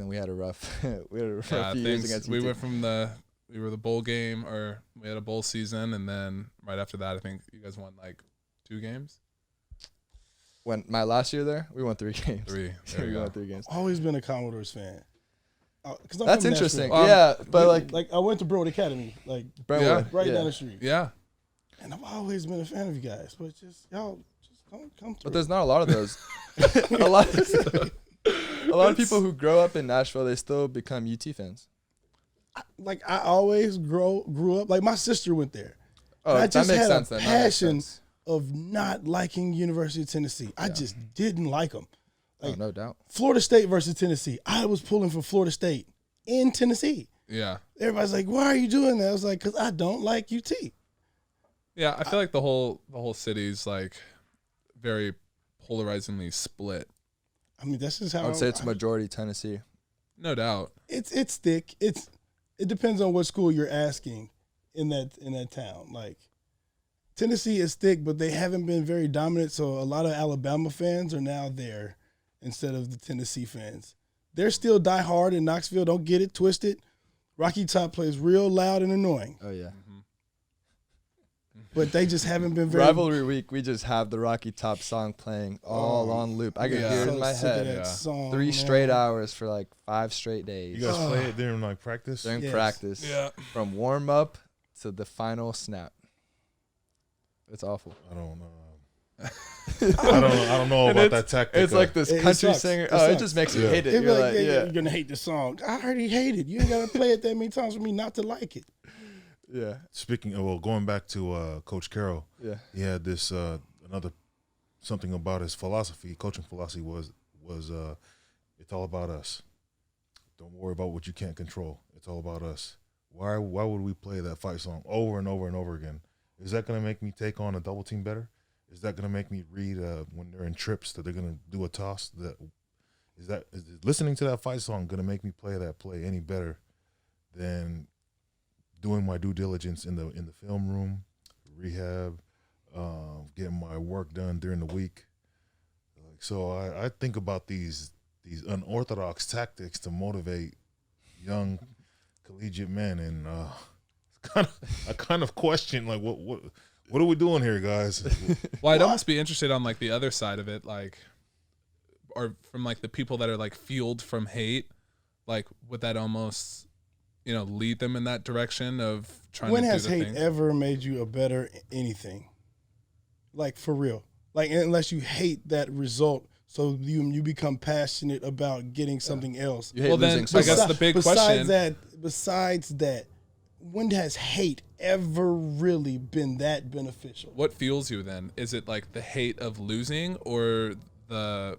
we had a rough, few years against UT. We were the bowl game, or we had a bowl season, and then right after that, I think you guys won like 2 games. When my last year there, we won 3 games. 3. We won 3 games. Always been a Commodores fan. That's interesting. Yeah, but like I went to Broward Academy, like Brentwood, right down the street. Yeah. And I've always been a fan of you guys, but y'all don't come through. But there's not a lot of those. a lot of people who grow up in Nashville, they still become UT fans. I always grew up. Like, my sister went there. Oh, I just that makes had sense. a Then. passion of not liking University of Tennessee. I just didn't like them. Like, no doubt. Florida State versus Tennessee. I was pulling for Florida State in Tennessee. Yeah. Everybody's like, "Why are you doing that?" I was like, "Cause I don't like UT." Yeah, I feel like the whole city's like very polarizingly split. I mean, that's just how I would say it's majority Tennessee. No doubt. It's thick. It depends on what school you're asking in that town. Like, Tennessee is thick, but they haven't been very dominant. So a lot of Alabama fans are now there instead of the Tennessee fans. They're still die hard in Knoxville. Don't get it twisted. Rocky Top plays real loud and annoying. Oh yeah. But they just haven't been very. Rivalry week, we just have the Rocky Top song playing all on loop. I can hear it in my head. Song, 3 straight hours for like 5 straight days. You guys play it during like practice? During Yes. practice. Yeah. From warm up to the final snap. It's awful. I don't know. I don't know about that tactic. It's like this country singer. It just makes you hate it. You're like, you're gonna hate the song. I already hate it. You ain't gotta play it that many times for me not to like it. Yeah. Speaking of, going back to Coach Carroll. Yeah. He had this another something about his philosophy. Coaching philosophy was it's all about us. Don't worry about what you can't control. It's all about us. Why would we play that fight song over and over and over again? Is that going to make me take on a double team better? Is that going to make me read when they're in trips that they're going to do a toss? Is listening to that fight song going to make me play that play any better than doing my due diligence in the film room, rehab, getting my work done during the week? So I think about these unorthodox tactics to motivate young collegiate men, and I kind of question, like, what are we doing here, guys? Well, I'd almost be interested on like the other side of it, like, or from like the people that are like fueled from hate, like would that almost, lead them in that direction of trying to do the thing? When has hate ever made you a better anything? Like, for real. Like, unless you hate that result, so you become passionate about getting something else. Well, then I guess the big question. Besides that, when has hate ever really been that beneficial? What fuels you then? Is it like the hate of losing or the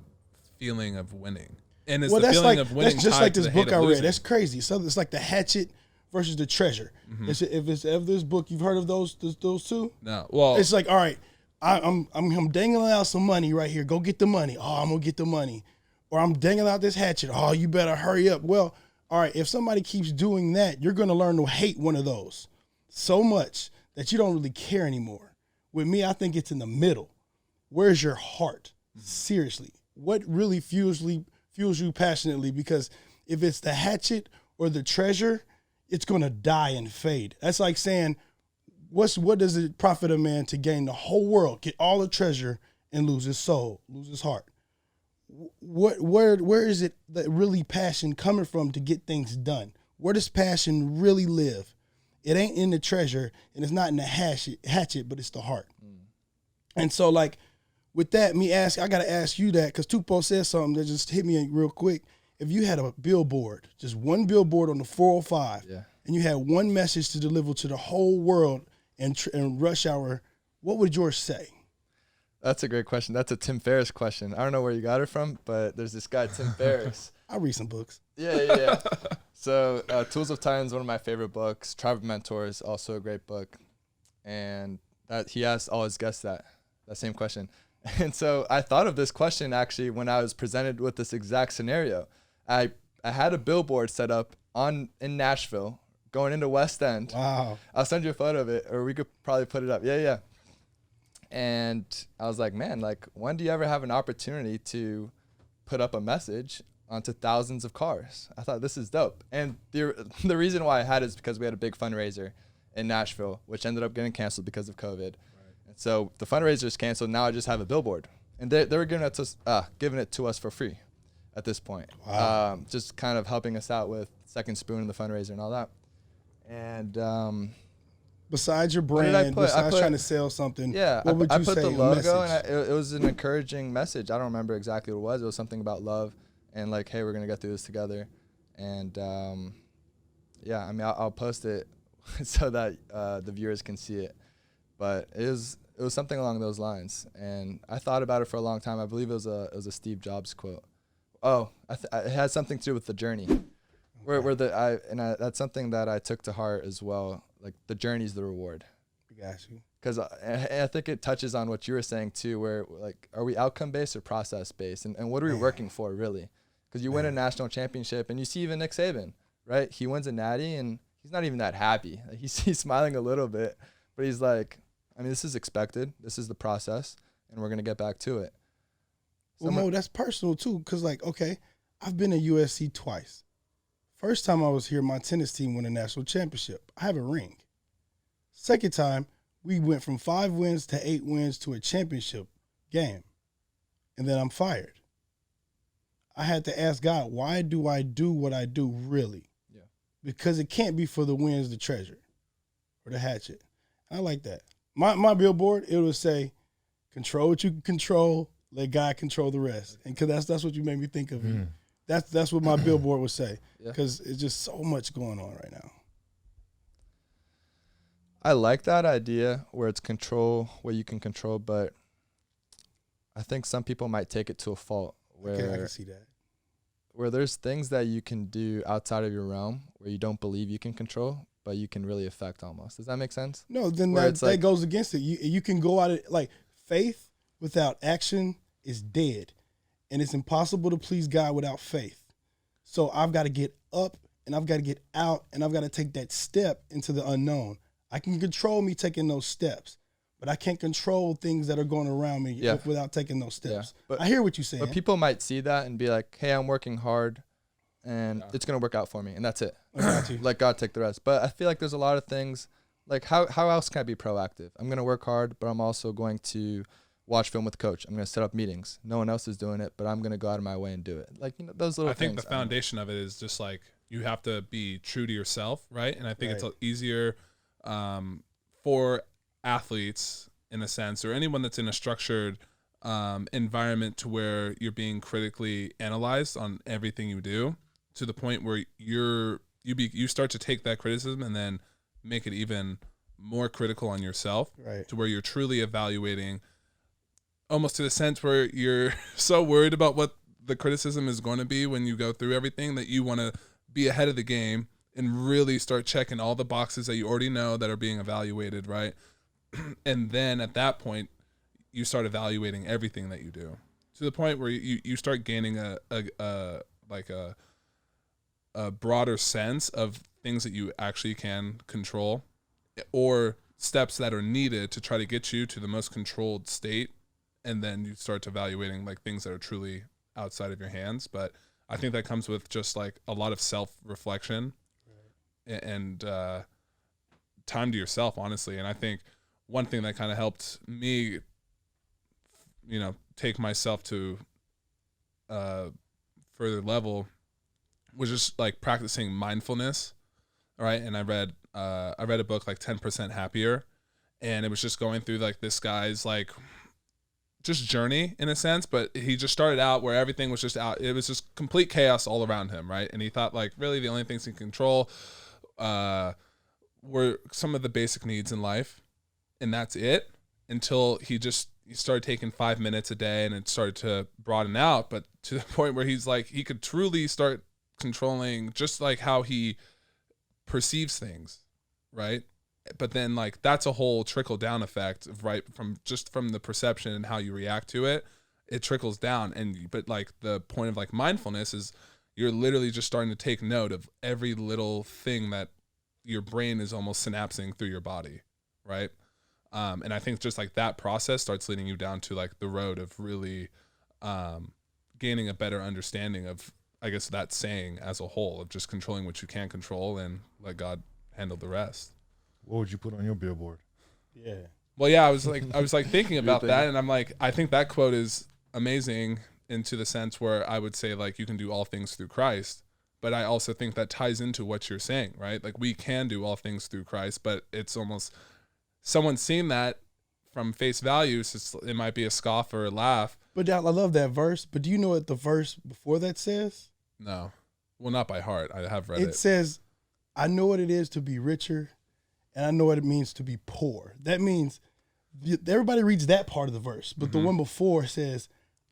feeling of winning? And is the feeling of winning that's just tied like to this the hate book I of read. losing? That's crazy. So it's like the hatchet versus the treasure. Mm-hmm. If this book, you've heard of those two? No. Well, it's like, all right, I'm dangling out some money right here. Go get the money. Oh, I'm gonna get the money. Or I'm dangling out this hatchet. Oh, you better hurry up. Well, all right, if somebody keeps doing that, you're gonna learn to hate one of those so much that you don't really care anymore. With me, I think it's in the middle. Where's your heart? Seriously, what really fuels you passionately? Because if it's the hatchet or the treasure, it's gonna die and fade. That's like saying, what does it profit a man to gain the whole world, get all the treasure, and lose his soul, lose his heart? Where is it that really passion coming from to get things done? Where does passion really live? It ain't in the treasure, and it's not in the hatchet, but it's the heart. And so, like, with that, I got to ask you that, because Tupou said something that just hit me real quick. If you had a billboard, just one billboard on the 405, and you had one message to deliver to the whole world in rush hour, what would yours say? That's a great question. That's a Tim Ferriss question. I don't know where you got it from, but there's this guy, Tim Ferriss. I read some books. Yeah. So Tools of Titan is one of my favorite books. Tribe of Mentors, also a great book. And he asked all his guests that same question. And so I thought of this question actually when I was presented with this exact scenario. I had a billboard set up in Nashville going into West End. Wow. I'll send you a photo of it, or we could probably put it up. Yeah. And I was like, man, like, when do you ever have an opportunity to put up a message onto thousands of cars? I thought, this is dope. And the reason why I had it is because we had a big fundraiser in Nashville, which ended up getting canceled because of COVID. Right. And so the fundraiser is canceled. Now I just have a billboard. And they were giving it to us for free at this point. Wow. Just kind of helping us out with Second Spoon and the fundraiser and all that. And besides your brand, besides trying to sell something, what would you say? I put the logo, and it was an encouraging message. I don't remember exactly what it was. It was something about love and like, hey, we're going to get through this together. And I'll post it so that the viewers can see it. But it was something along those lines. And I thought about it for a long time. I believe it was a Steve Jobs quote. Oh, it had something to do with the journey. That's something that I took to heart as well. Like, the journey's the reward. I got you. Because I think it touches on what you were saying too, where, like, are we outcome based or process based, and what are we working for really? Because you win a national championship, and you see even Nick Saban, right? He wins a natty, and he's not even that happy. Like, he's smiling a little bit, but he's like, I mean, this is expected. This is the process, and we're gonna get back to it. Well, Mo, that's personal too, because, like, okay, I've been at USC twice. First time I was here, my tennis team won a national championship. I have a ring. Second time, we went from 5 wins to 8 wins to a championship game. And then I'm fired. I had to ask God, why do I do what I do really? Yeah. Because it can't be for the wins, the treasure. or the hatchet. I like that. My billboard, it would say, control what you can control, let God control the rest. And because that's what you made me think of. Mm. That's what my billboard would say, because it's just so much going on right now. I like that idea where it's control what you can control, but I think some people might take it to a fault where I can see that. Where there's things that you can do outside of your realm where you don't believe you can control, but you can really affect almost. Does that make sense? No, then that goes against it. You can go out like faith without action is dead, and it's impossible to please God without faith. So I've got to get up and I've got to get out and I've got to take that step into the unknown. I can control me taking those steps, but I can't control things that are going around me without taking those steps. Yeah. But I hear what you're saying. But people might see that and be like, hey, I'm working hard and it's going to work out for me. And that's it. Let God take the rest. But I feel like there's a lot of things, like how else can I be proactive? I'm going to work hard, but I'm also going to watch film with the coach. I'm going to set up meetings. No one else is doing it, but I'm going to go out of my way and do it. Like, those little things. I think the foundation of it is just like you have to be true to yourself, right? And I think it's easier for athletes in a sense, or anyone that's in a structured environment to where you're being critically analyzed on everything you do, to the point where you start to take that criticism and then make it even more critical on yourself, right? To where you're truly evaluating, almost to the sense where you're so worried about what the criticism is going to be when you go through everything that you want to be ahead of the game and really start checking all the boxes that you already know that are being evaluated, right? And then at that point, you start evaluating everything that you do, to the point where you start gaining a broader sense of things that you actually can control, or steps that are needed to try to get you to the most controlled state. And then you start evaluating like things that are truly outside of your hands. But I think that comes with just like a lot of self-reflection and time to yourself, honestly. And I think one thing that kind of helped me, take myself to a further level was just like practicing mindfulness. All right. And I read a book like 10% Happier, and it was just going through like this guy's like just journey in a sense, but he just started out where everything was just out. It was just complete chaos all around him. Right. And he thought like really the only things he can control were some of the basic needs in life, and that's it, until he started taking 5 minutes a day, and it started to broaden out, but to the point where he's like, he could truly start controlling just like how he perceives things. Right. But then like that's a whole trickle down effect, right? From the perception and how you react to it, it trickles down. But like the point of like mindfulness is you're literally just starting to take note of every little thing that your brain is almost synapsing through your body. Right. And I think just like that process starts leading you down to like the road of really gaining a better understanding of, I guess, that saying as a whole, of just controlling what you can control and let God handle the rest. What would you put on your billboard? Yeah. Well, yeah, I was like thinking about that, and I'm like, I think that quote is amazing into the sense where I would say like you can do all things through Christ, but I also think that ties into what you're saying, right? Like we can do all things through Christ, but it's almost someone seeing that from face value, so it might be a scoff or a laugh. But I love that verse. But do you know what the verse before that says? No. Well, not by heart. I have read it. It says, I know what it is to be richer, and I know what it means to be poor. That means everybody reads that part of the verse, but the one before says,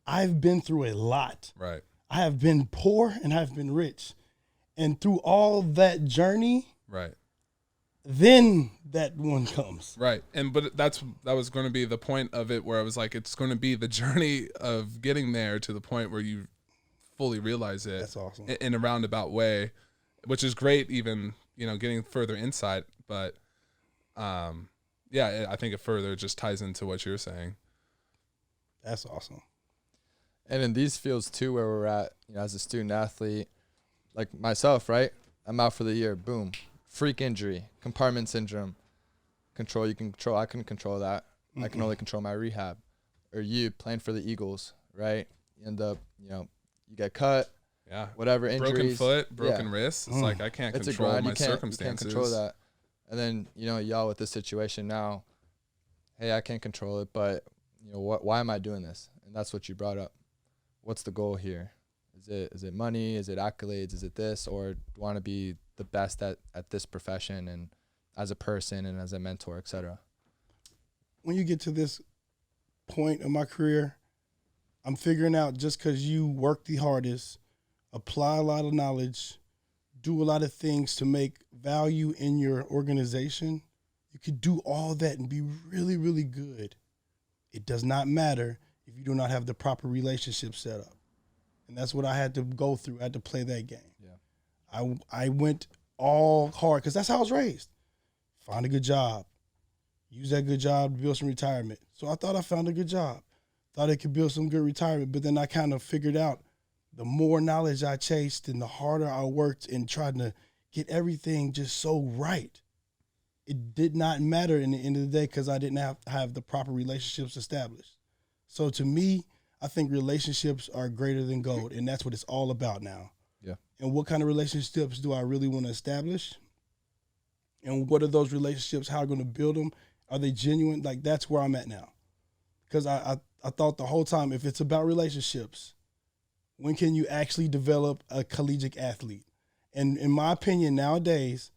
I've been through a lot. Right. I have been poor and I've been rich. And through all that journey, right, then that one comes. Right. But that was going to be the point of it, where I was like, it's going to be the journey of getting there to the point where you fully realize it. That's awesome. In a roundabout way, which is great, even, getting further insight. But, yeah, I think it further just ties into what you're saying. That's awesome. And in these fields too, where we're at, as a student athlete, like myself, right? I'm out for the year. Boom. Freak injury, compartment syndrome. Control, you can control. I couldn't control that. I can only control my rehab. Or you playing for the Eagles, right? You end up, you get cut. Yeah. Whatever injuries. Broken foot, broken wrist. It's like I can't control my circumstances. You can't control that. And then, y'all with this situation now, hey, I can't control it, but, why am I doing this? And that's what you brought up. What's the goal here? Is it money? Is it accolades? Is it this? Or do you want to be the best at this profession and as a person and as a mentor, et cetera? When you get to this point of my career, I'm figuring out just because you work the hardest, apply a lot of knowledge, do a lot of things to make value in your organization, you could do all that and be really, really good. It does not matter if you do not have the proper relationship set up. And that's what I had to go through. I had to play that game. Yeah. I went all hard because that's how I was raised. Find a good job. Use that good job to build some retirement. So I thought I found a good job. Thought I could build some good retirement, but then I kind of figured out the more knowledge I chased and the harder I worked in trying to get everything just so right, it did not matter in the end of the day because I didn't have the proper relationships established. So to me, I think relationships are greater than gold, and that's what it's all about now. Yeah. And what kind of relationships do I really want to establish? And what are those relationships? How am I going to build them? Are they genuine? Like, that's where I'm at now. Because I thought the whole time, if it's about relationships, when can you actually develop a collegiate athlete? And in my opinion, nowadays,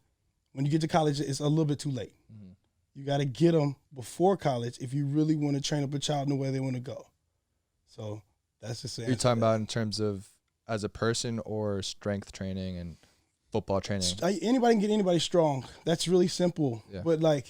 when you get to college, it's a little bit too late. Mm-hmm. You got to get them before college if you really want to train up a child in the way they want to go. So that's just the answer. You're talking about in terms of as a person or strength training and football training? Anybody can get anybody strong. That's really simple. Yeah. But, like,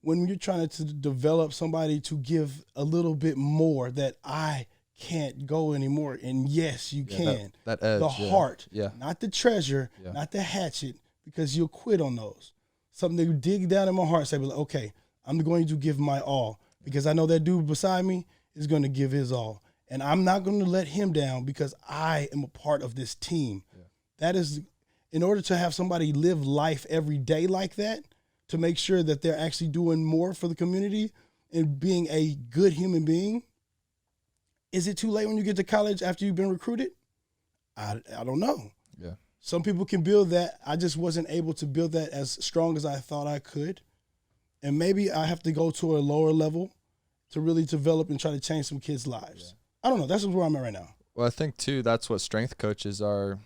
when you're trying to develop somebody to give a little bit more that I can't go anymore, and yes, you can. That edge, the heart, not the treasure, not the hatchet, because you'll quit on those. Something to dig down in my heart, say, like, okay, I'm going to give my all because I know that dude beside me is going to give his all, and I'm not going to let him down because I am a part of this team. Yeah. That is, in order to have somebody live life every day like that, to make sure that they're actually doing more for the community and being a good human being. Is it too late when you get to college after you've been recruited? I don't know. Yeah. Some people can build that. I just wasn't able to build that as strong as I thought I could. And maybe I have to go to a lower level to really develop and try to change some kids' lives. Yeah. I don't know. That's where I'm at right now. Well, I think, too, that's what strength coaches are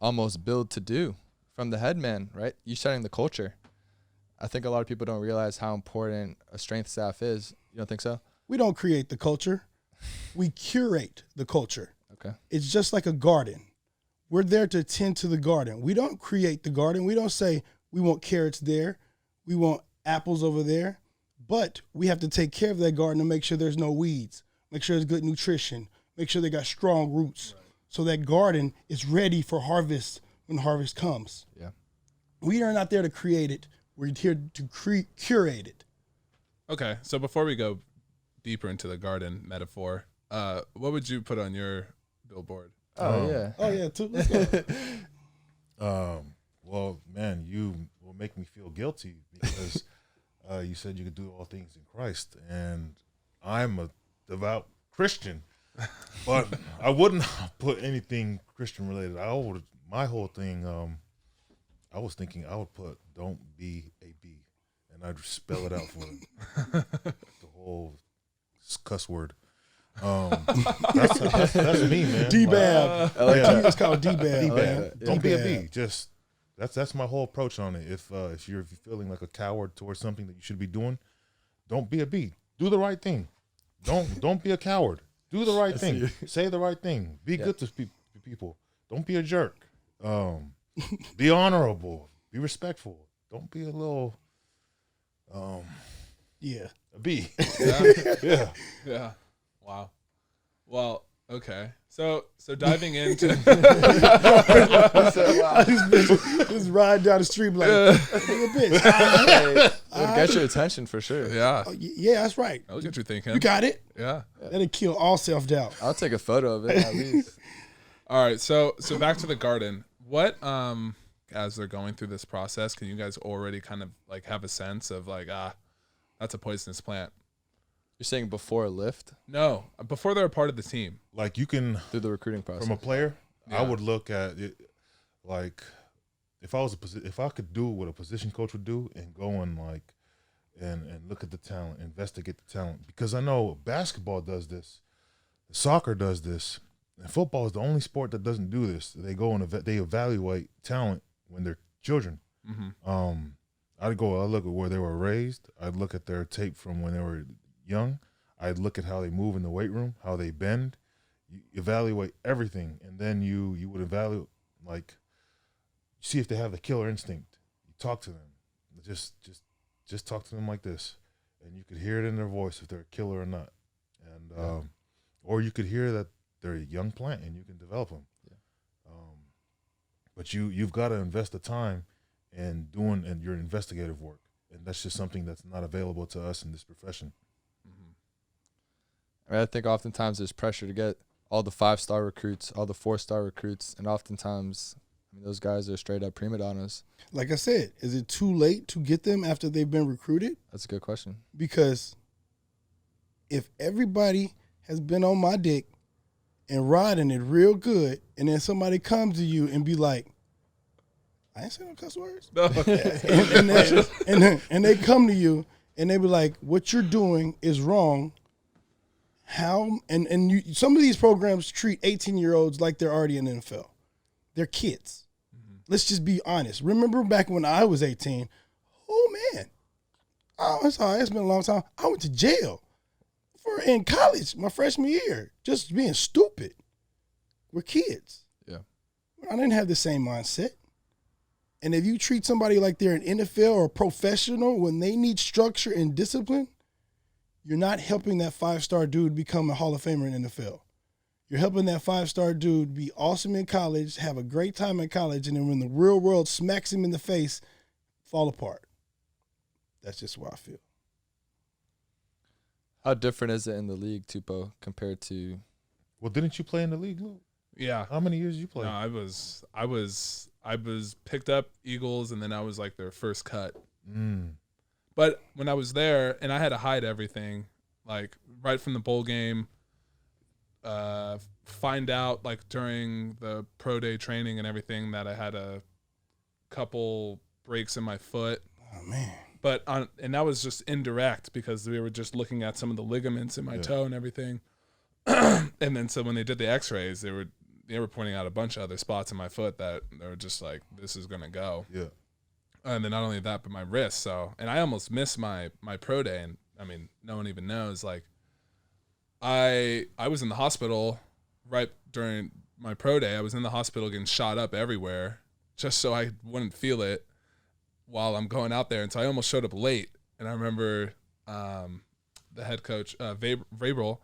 almost billed to do from the head man, right? You setting the culture. I think a lot of people don't realize how important a strength staff is. You don't think so? We don't create the culture. We curate the culture. Okay. It's just like a garden. We're there to tend to the garden. We don't create the garden. We don't say we want carrots there. We want apples over there. But we have to take care of that garden to make sure there's no weeds, make sure there's good nutrition, make sure they got strong roots. Right. So that garden is ready for harvest when harvest comes. Yeah. We are not there to create it. We're here to curate it. Okay, so before we go deeper into the garden metaphor, what would you put on your billboard? Let's go. Well, man, you will make me feel guilty because you said you could do all things in Christ, and I'm a devout Christian, but I wouldn't put anything Christian related. My whole thing, I was thinking I would put "Don't be a B," and I'd spell it out for them. The whole cuss word. That's me, man. D-Bab. It's called D-Bab. D-Bab. Don't be a B. Just that's my whole approach on it. If you're feeling like a coward towards something that you should be doing, don't be a B. Do the right thing. Don't be a coward. Do the right thing. Say the right thing. Be good to people. Don't be a jerk. Be honorable. Be respectful. Don't be a little a B. Yeah. Wow. Well, okay. So diving into just ride down the street like a bitch. It'll get your attention for sure. Yeah. Yeah, that's right. That'll get you thinking. You got it. Yeah. That'll kill all self-doubt. I'll take a photo of it at least. All right. So back to the garden. What as they're going through this process, can you guys already kind of like have a sense of like that's a poisonous plant? You're saying before a lift? No, before they're a part of the team. Like you can through the recruiting process. From a player, I would look at it like if I could do what a position coach would do and go and and look at the talent, investigate the talent, because I know basketball does this, soccer does this, and football is the only sport that doesn't do this. They go and they evaluate talent when they're children. Mm-hmm. I'd look at where they were raised. I'd look at their tape from when they were young. I'd look at how they move in the weight room, how they bend. You evaluate everything, and then you would evaluate, like, see if they have the killer instinct. You talk to them. Just talk to them like this, and you could hear it in their voice if they're a killer or not. And or you could hear that they're a young plant, and you can develop them. Yeah. But you've got to invest the time and your investigative work, and that's just something that's not available to us in this profession. Mm-hmm. I think oftentimes there's pressure to get all the 5-star recruits, all the 4-star recruits, and oftentimes, I mean, those guys are straight up prima donnas. Like I said, is it too late to get them after they've been recruited? That's a good question. Because if everybody has been on my dick and riding it real good, and then somebody comes to you and be like, I ain't saying no cuss words. No. and they come to you and they be like, what you're doing is wrong. How some of these programs treat 18-year-olds like they're already in the NFL. They're kids. Mm-hmm. Let's just be honest. Remember back when I was 18? Oh man, it's been a long time. I went to jail in college my freshman year, just being stupid. We're kids. Yeah, I didn't have the same mindset. And if you treat somebody like they're an NFL or a professional when they need structure and discipline, you're not helping that 5-star dude become a Hall of Famer in the NFL. You're helping that 5-star dude be awesome in college, have a great time in college, and then when the real world smacks him in the face, fall apart. That's just what I feel. How different is it in the league, Tupou, compared to? Well, didn't you play in the league, Lou? Yeah. How many years did you play? No, I was picked up Eagles, and then I was like their first cut. But when I was there, and I had to hide everything, like right from the bowl game, find out like during the pro day training and everything that I had a couple breaks in my foot. Oh man. But and that was just indirect because we were just looking at some of the ligaments in my toe and everything. And then so when they did the x-rays, they were pointing out a bunch of other spots in my foot that they were just like, this is going to go. Yeah. And then not only that, but my wrist. So, and I almost missed my pro day. And I mean, no one even knows. Like, I was in the hospital right during my pro day. I was in the hospital getting shot up everywhere just so I wouldn't feel it while I'm going out there. And so I almost showed up late. And I remember the head coach, Vrabel,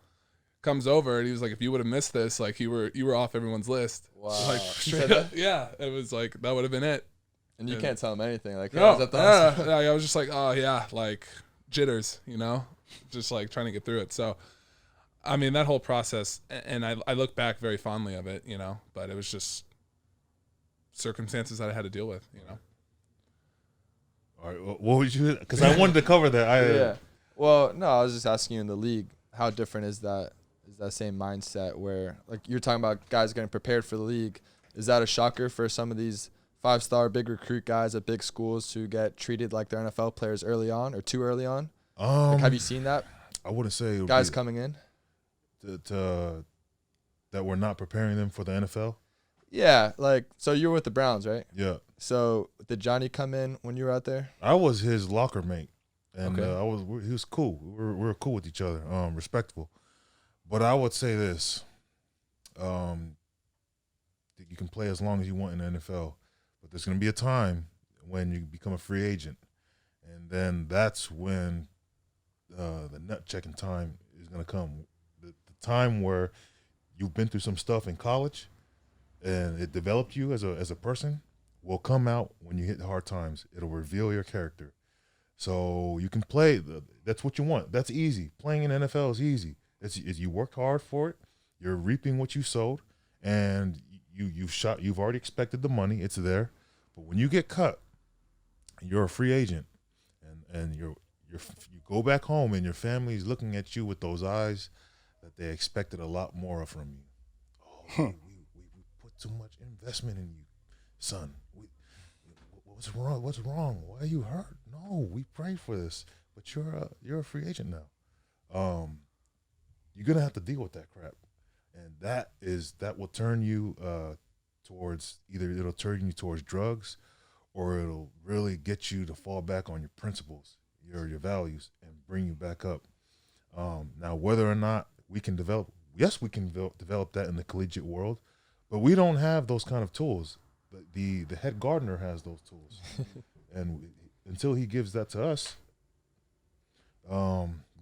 comes over and he was like, if you would have missed this, like you were off everyone's list. Wow. Like, straight up, yeah. It was like, that would have been it. And you can't tell them anything. Like, no, I was just like, oh yeah, like jitters, just like trying to get through it. So, I mean, that whole process, and I look back very fondly of it, but it was just circumstances that I had to deal with, All right, what would you? Because I wanted to cover that. Yeah. Well, no, I was just asking you in the league, how different is that? Is that same mindset where, like, you're talking about guys getting prepared for the league? Is that a shocker for some of these 5-star big recruit guys at big schools who get treated like they're NFL players early on or too early on? Like, have you seen that? I wouldn't say guys coming in that we're not preparing them for the NFL. Yeah, like, so you were with the Browns, right? Yeah. So did Johnny come in when you were out there? I was his locker mate, and okay. He was cool. We were cool with each other, respectful. But I would say this: you can play as long as you want in the NFL, but there's going to be a time when you become a free agent, and then that's when the nut checking time is going to come. The time where you've been through some stuff in college, and it developed you as a person, will come out when you hit hard times. It'll reveal your character. So you can play. That's what you want. That's easy. Playing in the NFL is easy. You worked hard for it. You're reaping what you sowed, and you've already expected the money. It's there. But when you get cut, you're a free agent, and you go back home, and your family's looking at you with those eyes that they expected a lot more from you. Oh, we put too much investment in you, son. what's wrong? What's wrong? Why are you hurt? No, we prayed for this, but you're a free agent now. You're gonna have to deal with that crap, and that will turn you towards it'll turn you towards drugs, or it'll really get you to fall back on your principles, your values, and bring you back up. Now, whether or not we can develop, yes, we can develop that in the collegiate world, but we don't have those kind of tools. The head gardener has those tools, and until he gives that to us,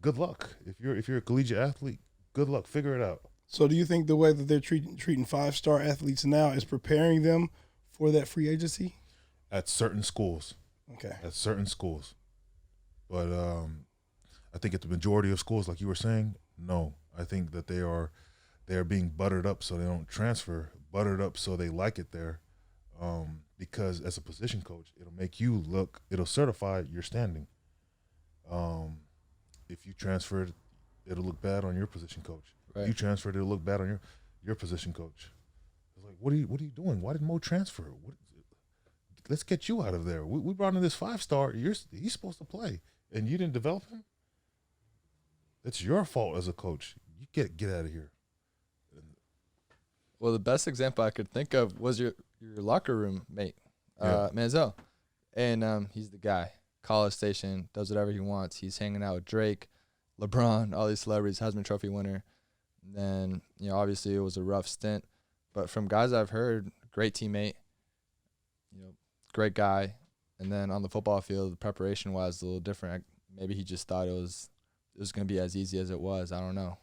good luck. If you're a collegiate athlete, good luck. Figure it out. So, do you think the way that they're treating 5-star athletes now is preparing them for that free agency? At certain schools. Okay. At certain schools, but I think at the majority of schools, like you were saying, no. I think that they are being buttered up so they don't transfer, buttered up so they like it there, because as a position coach, it'll certify your standing. If you transferred, it'll look bad on your position coach. Right. If you transferred, it'll look bad on your position coach. It's like, what are you doing? Why did Mo transfer? Let's get you out of there. We brought in this 5-star. He's supposed to play, and you didn't develop him. It's your fault as a coach. You get out of here. Well, the best example I could think of was your locker room mate, Manziel. And he's the guy. College Station, does whatever he wants. He's hanging out with Drake, LeBron, all these celebrities, Heisman Trophy winner. And then, obviously it was a rough stint. But from guys I've heard, great teammate, great guy. And then on the football field, preparation-wise, a little different. Maybe he just thought it was going to be as easy as it was. I don't know.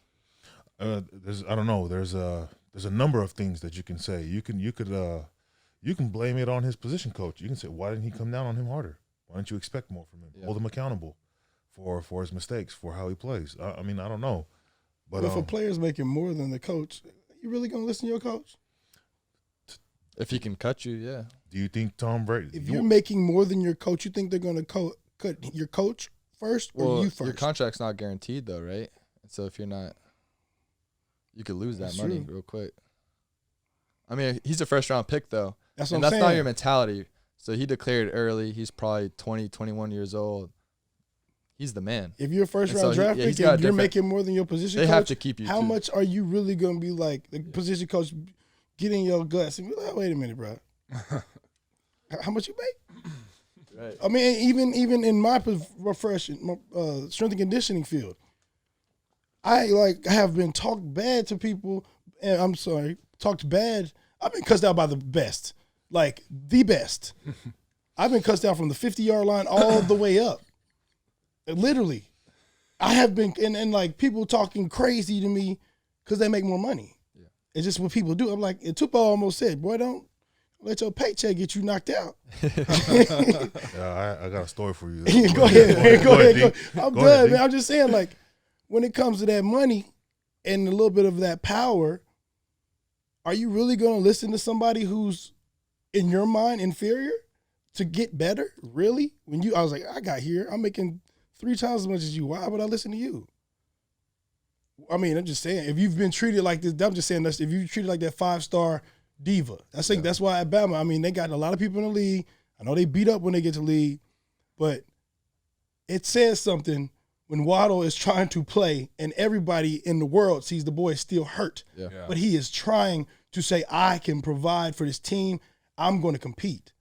There's a number of things that you can say. You can blame it on his position coach. You can say, why didn't he come down on him harder? Why didn't you expect more from him? Yeah. Hold him accountable for his mistakes, for how he plays. I mean, I don't know. But if a player's making more than the coach, you really gonna listen to your coach? If he can cut you, yeah. Do you think Tom Brady? If you're making more than your coach, you think they're gonna cut your coach first or you first? Your contract's not guaranteed though, right? So if you're not, you could lose that money real quick. I mean, he's a first-round pick though. That's what I'm saying. Not your mentality. So he declared early. He's probably 20, 21 years old. He's the man. If you're a first-round draft pick and you're making more than your position coach, they have to keep you. How much are you really going to be like the position coach getting your guts and be like, wait a minute, bro. How much you make? Right. I mean, even in my profession, strength and conditioning field, I have been talked bad to people, and talked bad. I've been cussed out by the best. Like, the best. I've been cussed out from the 50-yard line all the way up. Literally. I have been, and like, people talking crazy to me because they make more money. Yeah. It's just what people do. I'm like, and Tupou almost said, boy, don't let your paycheck get you knocked out. Yeah, I got a story for you. Go ahead. I'm done, man. I'm just saying, like, when it comes to that money and a little bit of that power, are you really going to listen to somebody who's, in your mind, inferior to get better? Really? I was like, I got here. I'm making 3 times as much as you. Why would I listen to you? I mean, I'm just saying, if you've been treated like this, I'm just saying, if you're treated like that 5-star diva, I think that's why Alabama, I mean, they got a lot of people in the league. I know they beat up when they get to league, but it says something when Waddle is trying to play and everybody in the world sees the boy is still hurt. Yeah. Yeah. But he is trying to say, I can provide for this team. I'm going to compete.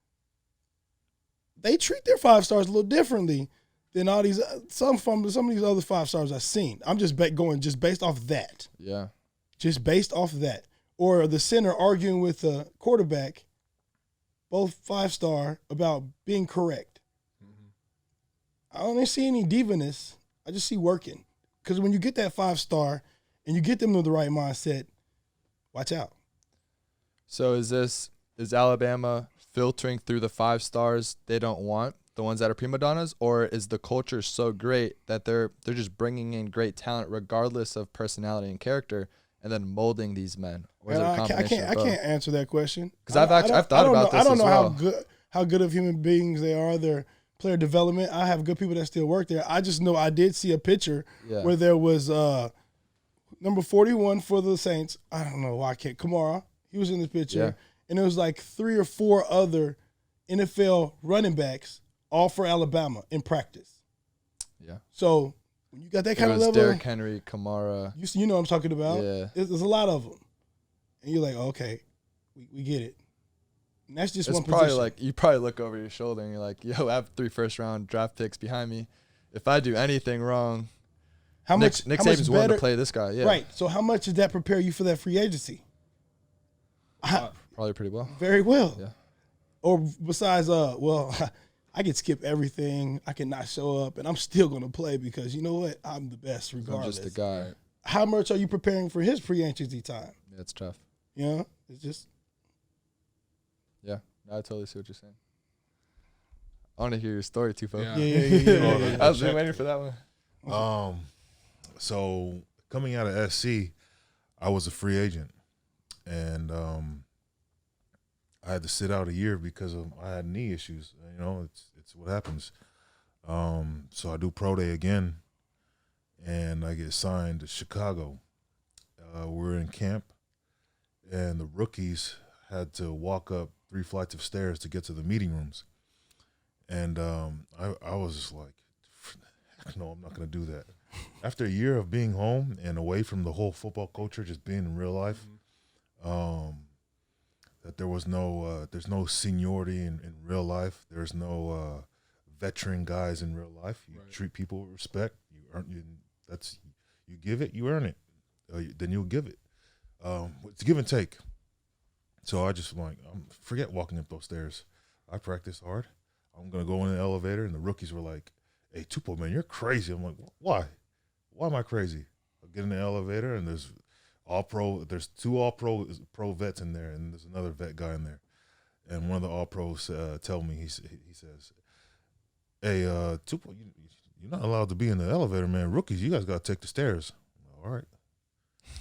They treat their 5-stars a little differently than all these some of these other 5-stars I've seen. I'm just going based off that. Yeah. Just based off that. Or the center arguing with the quarterback, both 5-star, about being correct. Mm-hmm. I don't see any divaness. I just see working. Because when you get that 5-star and you get them with the right mindset, watch out. So is Alabama filtering through the 5-stars they don't want, the ones that are prima donnas, or is the culture so great that they're just bringing in great talent regardless of personality and character, and then molding these men? Or is it a combination I can't answer that question because I've thought about this. I don't know how good of human beings they are. Their player development. I have good people that still work there. I just know I did see a picture where there was number 41 for the Saints. I don't know why I can't. Kamara. He was in this picture. Yeah. And it was like 3 or 4 other NFL running backs, all for Alabama in practice. Yeah. So when you got that kind of level, Derrick Henry, Kamara. you know what I'm talking about. Yeah. There's a lot of them, and you're like, okay, we get it. And that's just It's one probably position. like you probably look over your shoulder and you're like, yo, I have 3 first-round draft picks behind me. If I do anything wrong, Nick Saban's willing to play this guy. Yeah. Right. So how much does that prepare you for that free agency? Probably pretty well. Very well. Yeah. Or besides, I can skip everything. I can not show up, and I'm still going to play because you know what? I'm the best regardless. I'm just the guy. How much are you preparing for his free agency time? Yeah, it's tough. You know, it's just. Yeah, I totally see what you're saying. I want to hear your story, Tupou. Yeah. I was waiting for that one. So coming out of SC, I was a free agent, and I had to sit out a year because I had knee issues. You know, it's what happens. So I do pro day again, and I get signed to Chicago. We're in camp, and the rookies had to walk up 3 flights of stairs to get to the meeting rooms. And I was just like, heck no, I'm not going to do that. After a year of being home and away from the whole football culture, just being in real life, that there was there's no seniority in real life. There's no veteran guys in real life. You treat people with respect. You give it, you earn it. Then you'll give it. It's give and take. So I just forget walking up those stairs. I practice hard. I'm going to go in the elevator, and the rookies were like, hey, Tupou, man, you're crazy. I'm like, why? Why am I crazy? I get in the elevator, and there's 2 all-pro vets in there, and there's another vet guy in there. And one of the all-pros tell me, he says, hey, Tupou, you're not allowed to be in the elevator, man. Rookies, you guys got to take the stairs. Like, all right.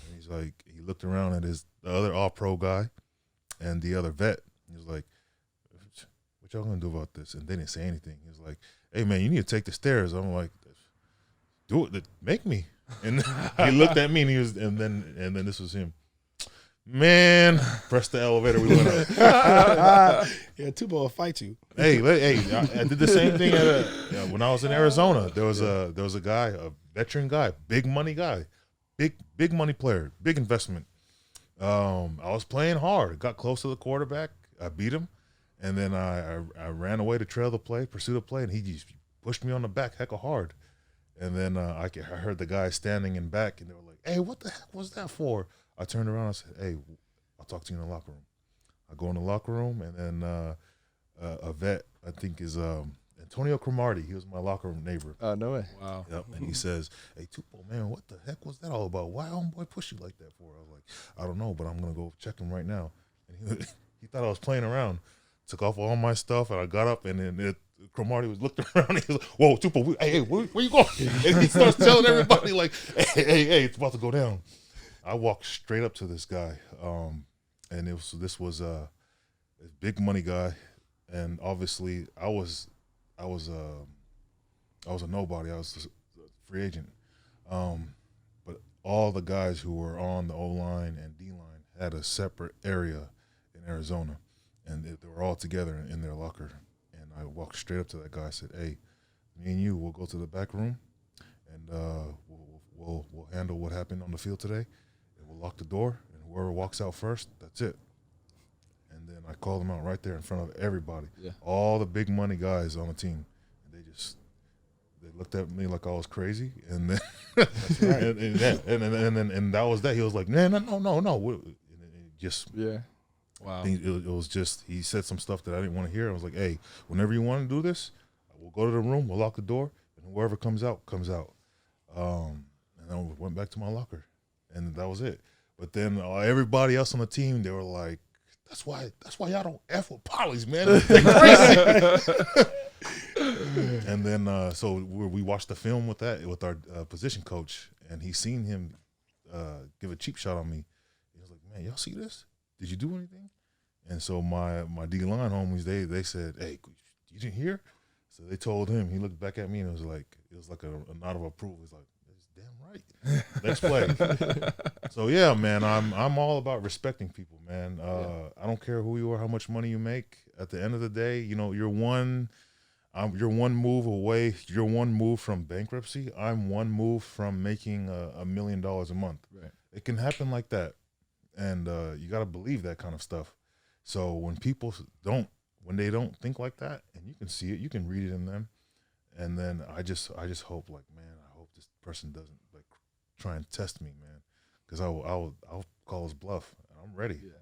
And he's like, he looked around at the other all-pro guy and the other vet. He was like, what y'all going to do about this? And they didn't say anything. He was like, hey, man, you need to take the stairs. I'm like, do it. Make me. And he looked at me, and then this was him. Man, press the elevator. We went up. Yeah, Tupou will fight you. Hey, I did the same thing when I was in Arizona. There was a guy, a veteran guy, big money guy, big money player, big investment. I was playing hard. Got close to the quarterback. I beat him, and then I ran away to trail the play, pursue the play, and he just pushed me on the back hecka hard. And then I heard the guy standing in back, and they were like, hey, what the heck was that for? I turned around and said, hey, I'll talk to you in the locker room. I go in the locker room, and then a vet, I think is Antonio Cromartie. He was my locker room neighbor. Oh, no way. Wow. Yep. And he says, hey, Tupou, man, what the heck was that all about? Why homeboy push you like that for? I was like, I don't know, but I'm going to go check him right now. And he thought I was playing around. Took off all my stuff, and I got up, and then Cromartie was looking around. He was like, whoa, Tupou, hey, where you going? And he starts telling everybody, like, hey, it's about to go down. I walked straight up to this guy, and this was a big money guy, and obviously I was a nobody. I was a free agent, but all the guys who were on the O-line and D-line had a separate area in Arizona, and they were all together in their locker. And I walked straight up to that guy. I said, hey, me and you, we'll go to the back room, and we'll handle what happened on the field today. And we'll lock the door, and whoever walks out first, that's it. And then I called them out right there in front of everybody, all the big money guys on the team. And they looked at me like I was crazy, and then that's right. and that was that. He was like, no. And it just Wow. It was just, he said some stuff that I didn't want to hear. I was like, hey, whenever you want to do this, we'll go to the room, we'll lock the door, and whoever comes out, comes out. And then I went back to my locker, and that was it. But then everybody else on the team, they were like, that's why y'all don't F with polys, man. They're crazy. And then so we watched the film with our position coach, and he seen him give a cheap shot on me. He was like, man, y'all see this? Did you do anything? And so my D-line homies, they said, hey, you didn't hear? So they told him. He looked back at me, and it was like a nod of approval. He's like, that's damn right. Next play. So yeah, man, I'm all about respecting people, man. I don't care who you are, how much money you make. At the end of the day, you know, you're one move away. You're one move from bankruptcy. I'm one move from making $1 million a month. Right. It can happen like that, and you got to believe that kind of stuff. So when people when they don't think like that, and you can see it, you can read it in them, and then I just hope, like, man, I hope this person doesn't like try and test me, man, because I'll call his bluff. I'm ready. Yeah.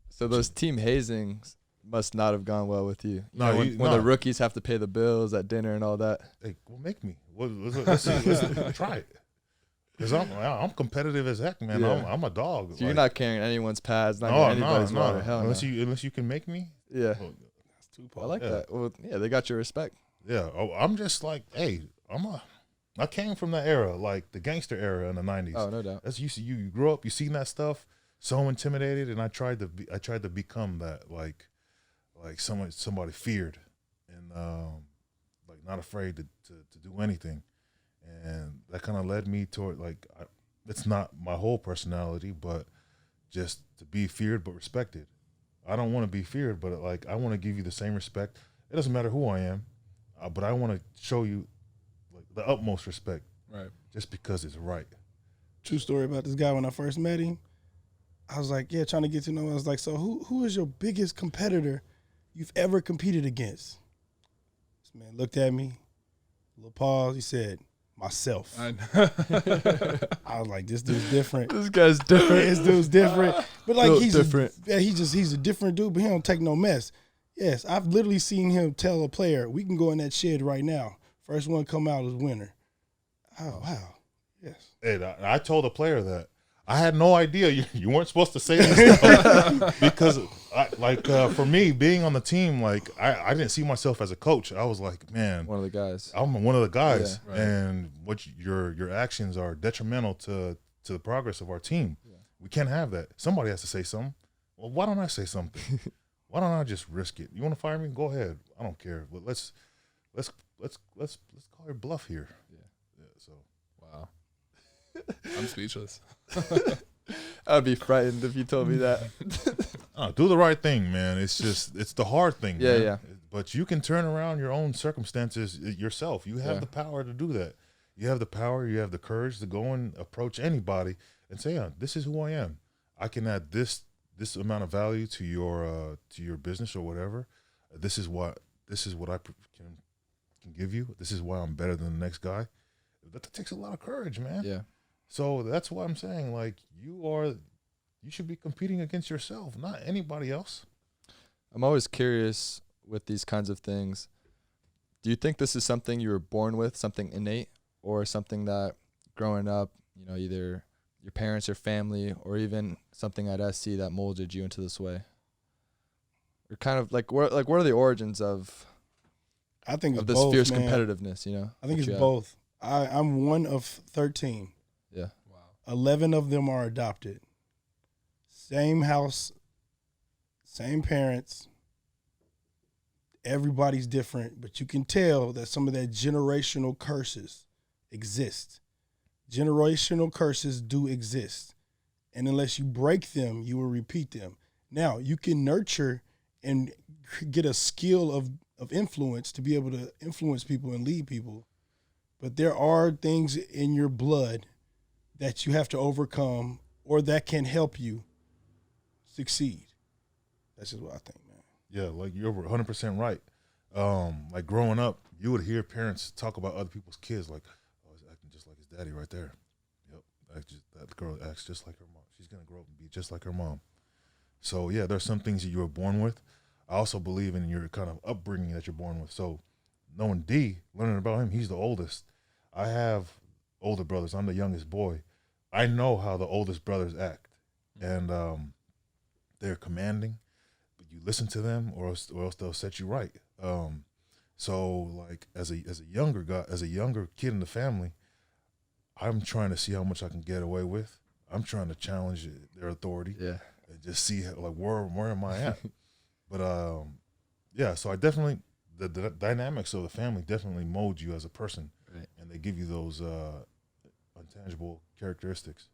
So those team hazings must not have gone well with you. No, when the rookies have to pay the bills at dinner and all that. Hey, well, make me. Let's try it. Because I'm competitive as heck, man. Yeah. I'm a dog. So you're not carrying anyone's pads, not carrying anybody's water. Hell unless no. unless you can make me. Yeah. Well, That's Tupou. I like that. Well, yeah, they got your respect. yeah. I'm just like, hey, I came from that era, like the gangster era in the 90s. Oh, no doubt. That's you grow up, you seen that stuff, so intimidated, and I tried to become that, like somebody feared, and like not afraid to do anything, and that kind of led me toward, like, it's not my whole personality, but just to be feared but respected. I don't want to be feared, but like I want to give you the same respect. It doesn't matter who I am, but I want to show you like the utmost respect, Right. just because it's right. True story about this guy. When I first met him, I was like, yeah, trying to get to know him. I was like, so who is your biggest competitor you've ever competed against? This man looked at me, a little pause. He said, myself. I was like, this dude's different. This guy's different. This dude's different. But like, Built he's different. He's a different dude, but he don't take no mess. Yes, I've literally seen him tell a player, we can go in that shed right now. First one come out is winner. Oh, wow. Yes. And I told the player that I had no idea you weren't supposed to say this stuff because, for me, being on the team, like I didn't see myself as a coach. I was like, man, One of the guys. I'm one of the guys, Yeah, right. and what your actions are detrimental to the progress of our team. Yeah. We can't have that. Somebody has to say something. Well, why don't I say something? Why don't I just risk it? You want to fire me? Go ahead. I don't care. But let's call your bluff here. Yeah. So. Wow. I'm speechless. I'd be frightened if you told me that. Do the right thing, man. It's the hard thing. Yeah, man. yeah. But you can turn around your own circumstances yourself. You have the power to do that. You have the power. You have the courage to go and approach anybody and say, this is who I am. I can add this amount of value to your business or whatever. This is what I can give you. This is why I'm better than the next guy. That takes a lot of courage, man. Yeah. So that's why I'm saying, like, you should be competing against yourself, not anybody else. I'm always curious with these kinds of things. Do you think this is something you were born with, something innate, or something that growing up, either your parents or family, or even something at SC that molded you into this way? Or kind of like what are the origins of? I think it's this both, fierce man. competitiveness, I think it's both. I'm one of 13. Yeah. Wow. 11 of them are adopted. Same house, same parents. Everybody's different, but you can tell that some of that generational curses exist. Generational curses do exist. And unless you break them, you will repeat them. Now, you can nurture and get a skill of influence to be able to influence people and lead people. But there are things in your blood that you have to overcome or that can help you succeed. That's just what I think, man. Yeah, like you're 100% right. Like growing up, you would hear parents talk about other people's kids like, oh, he's acting just like his daddy right there. Yep, that girl acts just like her mom. She's going to grow up and be just like her mom. So, yeah, there's some things that you were born with. I also believe in your kind of upbringing that you're born with. So knowing D, learning about him, he's the oldest. I have older brothers. I'm the youngest boy. I know how the oldest brothers act. And they're commanding, but you listen to them or else they'll set you right. So like as a younger kid in the family, I'm trying to see how much I can get away with. I'm trying to challenge their authority. Yeah. And just see like where am I at? But yeah, so I definitely the dynamics of the family definitely mold you as a person, right? And they give you those intangible characteristics.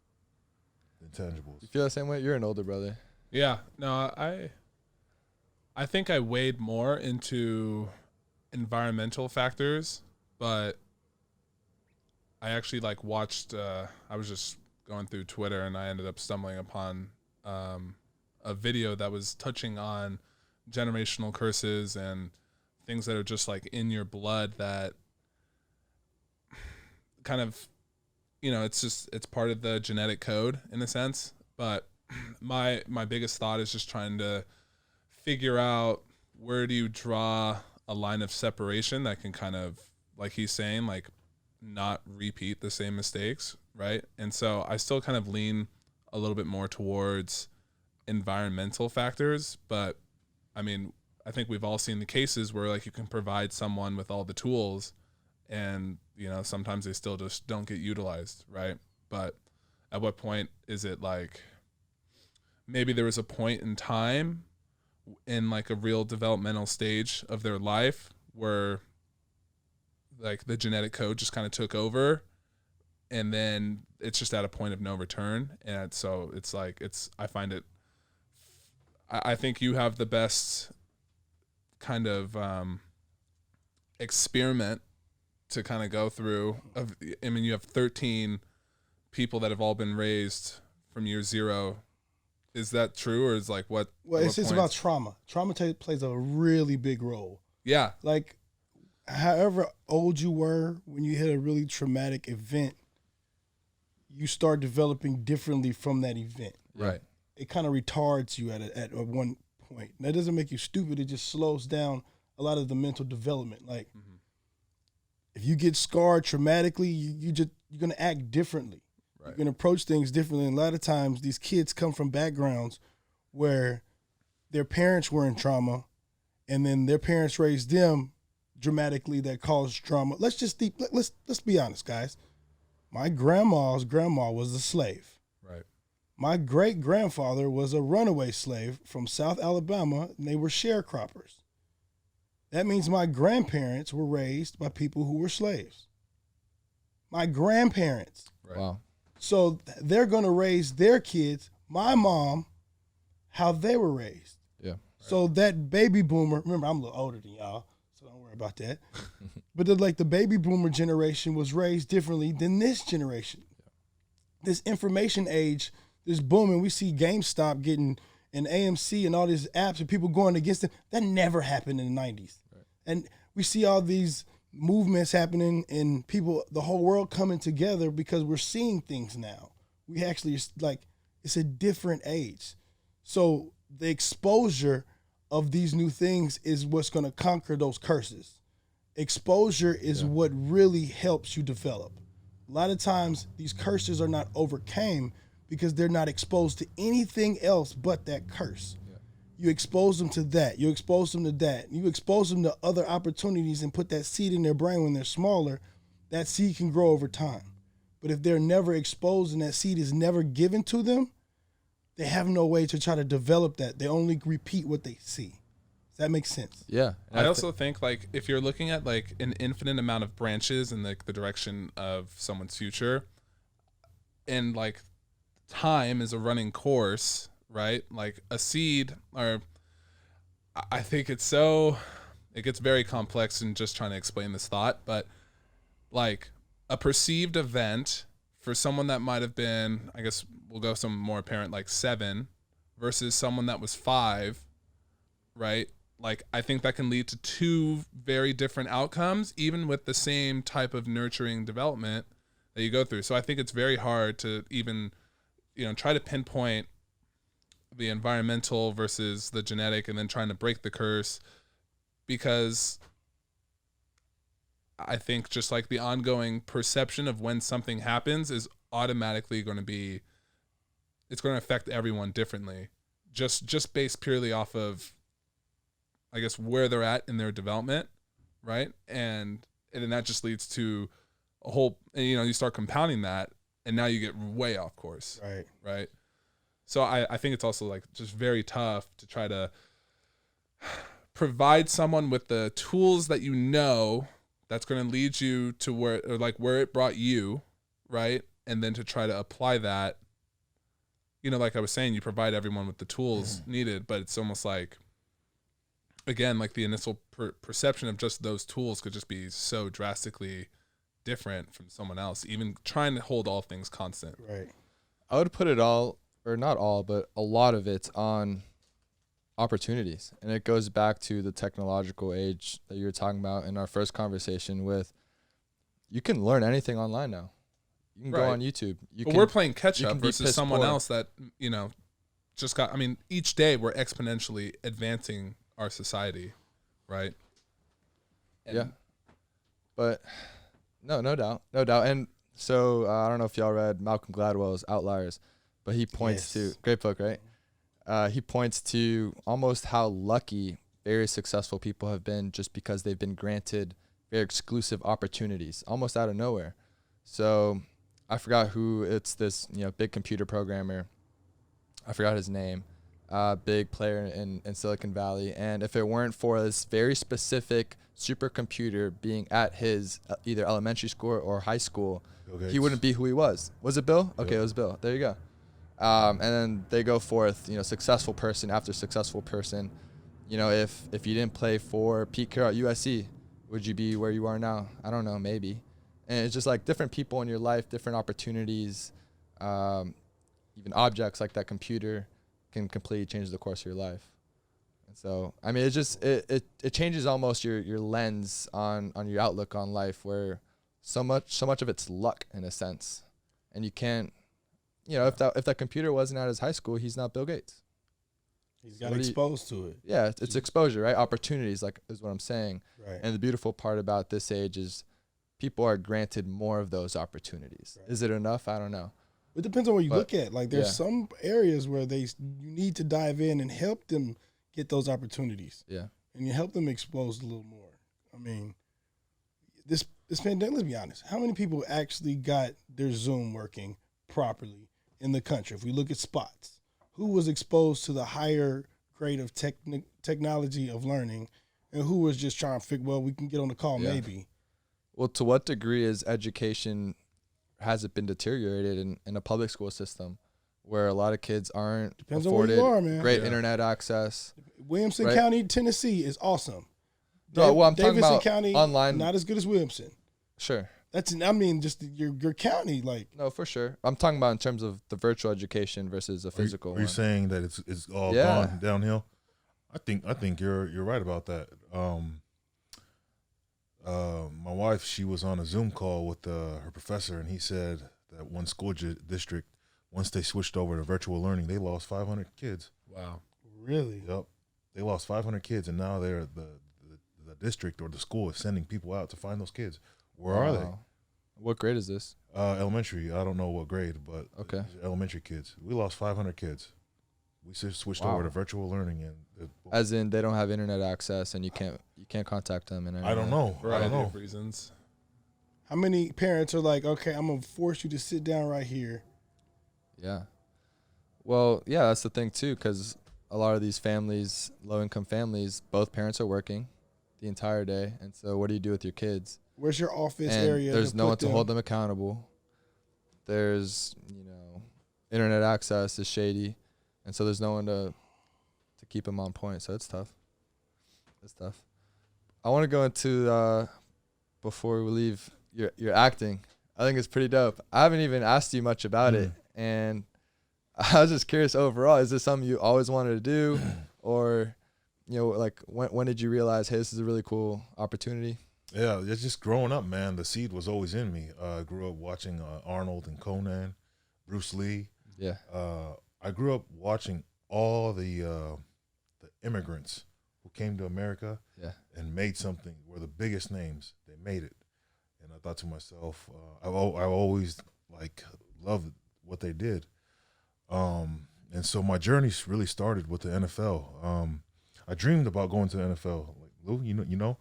intangibles. You feel the same way? You're an older brother. Yeah. No, I think I weighed more into environmental factors, but I actually like watched. I was just going through Twitter and I ended up stumbling upon a video that was touching on generational curses and things that are just like in your blood that kind of, it's part of the genetic code in a sense. But my biggest thought is just trying to figure out where do you draw a line of separation that can kind of, like he's saying, like not repeat the same mistakes, right? And so I still kind of lean a little bit more towards environmental factors, but I mean, I think we've all seen the cases where like you can provide someone with all the tools and, sometimes they still just don't get utilized, right? But at what point is it like maybe there was a point in time in like a real developmental stage of their life where like the genetic code just kind of took over and then it's just at a point of no return. And so it's like, I think you have the best kind of experiment to kind of go through. You have 13 people that have all been raised from year zero. Is that true, or is like what? Well, it's about trauma. Trauma plays a really big role. Yeah. Like, however old you were when you hit a really traumatic event, you start developing differently from that event. Right. It kind of retards you at one point. That doesn't make you stupid. It just slows down a lot of the mental development. Like, if you get scarred traumatically, you're going to act differently. Right. You're going to approach things differently. And a lot of times these kids come from backgrounds where their parents were in trauma and then their parents raised them dramatically that caused trauma. Let's be honest, guys. My grandma's grandma was a slave. Right. My great-grandfather was a runaway slave from South Alabama, and they were sharecroppers. That means my grandparents were raised by people who were slaves. My grandparents. Right. Wow. So they're going to raise their kids, my mom, how they were raised. Yeah. Right. So that baby boomer, remember, I'm a little older than y'all, so don't worry about that. But the baby boomer generation was raised differently than this generation. Yeah. This information age, this booming, we see GameStop getting an AMC and all these apps and people going against it. That never happened in the 90s. Right. And we see all these movements happening and people, the whole world coming together because we're seeing things now. We actually, it's a different age. So the exposure of these new things is what's going to conquer those curses. Exposure is what really helps you develop. A lot of times these curses are not overcame because they're not exposed to anything else but that curse. Yeah. You expose them to that. You expose them to that. You expose them to other opportunities and put that seed in their brain when they're smaller. That seed can grow over time. But if they're never exposed and that seed is never given to them, they have no way to try to develop that. They only repeat what they see. Does that make sense? Yeah. I also think like if you're looking at like an infinite amount of branches in like the direction of someone's future and like time is a running course, right? Like a seed, or I think it gets very complex in just trying to explain this thought, but like a perceived event for someone that might have been, I guess we'll go some more apparent, like 7 versus someone that was 5, right? Like I think that can lead to 2 very different outcomes, even with the same type of nurturing development that you go through. So I think it's very hard to even try to pinpoint the environmental versus the genetic and then trying to break the curse, because I think just like the ongoing perception of when something happens is automatically going to be, it's going to affect everyone differently, just based purely off of, I guess, where they're at in their development, right? And then that just leads to a whole, you start compounding that, and now you get way off course. Right. So I think it's also like just very tough to try to provide someone with the tools that that's going to lead you to where it brought you, right? And then to try to apply that like I was saying, you provide everyone with the tools needed, but it's almost like, again, like the initial perception of just those tools could just be so drastically different from someone else, even trying to hold all things constant. Right. I would put it all, or not all, but a lot of it on opportunities. And it goes back to the technological age that you were talking about in our first conversation with, you can learn anything online now. You can go on YouTube. But we're playing catch up versus someone else that, just got, each day we're exponentially advancing our society, right? Yeah. But no doubt. And so I don't know if y'all read Malcolm Gladwell's Outliers, but he points to, great book, right? He points to almost how lucky very successful people have been just because they've been granted very exclusive opportunities almost out of nowhere. So I forgot who, it's this, big computer programmer. I forgot his name. Big player in Silicon Valley. And if it weren't for this very specific supercomputer being at his either elementary school or high school, he wouldn't be who he was. Was it Bill? Okay, it was Bill. There you go. And then they go forth, successful person after successful person. If you didn't play for Pete Carroll at USC, would you be where you are now? I don't know, maybe. And it's just like different people in your life, different opportunities, even objects like that computer can completely change the course of your life. And so, it just, it changes almost your lens on your outlook on life, where so much of it's luck in a sense. And you can't, if that computer wasn't at his high school, he's not Bill Gates. He's got exposed to it. Yeah, it's exposure, right? Opportunities, like, is what I'm saying. Right. And the beautiful part about this age is people are granted more of those opportunities. Right. Is it enough? I don't know. It depends on what you look at. Like, there's some areas where you need to dive in and help them get those opportunities. Yeah. And you help them exposed a little more. This pandemic, let's be honest, how many people actually got their Zoom working properly in the country? If we look at spots, who was exposed to the higher grade of technology of learning, and who was just trying to figure, we can get on the call maybe. Well, to what degree is education, has it been deteriorated in a public school system where a lot of kids aren't afforded great internet access? Williamson County, Tennessee is awesome. No, I'm talking about County, online. Not as good as Williamson. Sure. That's, just your county, like. No, for sure. I'm talking about in terms of the virtual education versus a physical one. Are you saying that it's all gone downhill? I think you're right about that. My wife, she was on a Zoom call with her professor, and he said that one school district, once they switched over to virtual learning, they lost 500 kids. Wow. Really? Yep. They lost 500 kids, and now they're the district or the school is sending people out to find those kids. Where are they? What grade is this? Elementary. I don't know what grade, but okay. Elementary kids. We lost 500 kids. We just switched over to virtual learning, and as in they don't have internet access, and you can't contact them. And I don't know. Variety of reasons. How many parents are like, okay, I'm gonna force you to sit down right here? Yeah. Well, yeah, that's the thing too, because a lot of these families, low-income families, both parents are working the entire day, and so what do you do with your kids? Where's your office area? There's no one to hold them accountable. There's, internet access is shady, and so there's no one to keep them on point. So it's tough. I want to go into before we leave your acting. I think it's pretty dope. I haven't even asked you much about it, and I was just curious overall. Is this something you always wanted to do, or like when did you realize, hey, this is a really cool opportunity? Yeah, it's just growing up, man. The seed was always in me. I grew up watching Arnold and Conan, Bruce Lee. Yeah. I grew up watching all the immigrants who came to America and made something, were the biggest names. They made it. And I thought to myself, I've always loved what they did. And so my journey really started with the NFL. I dreamed about going to the NFL. Like, Lou, you know?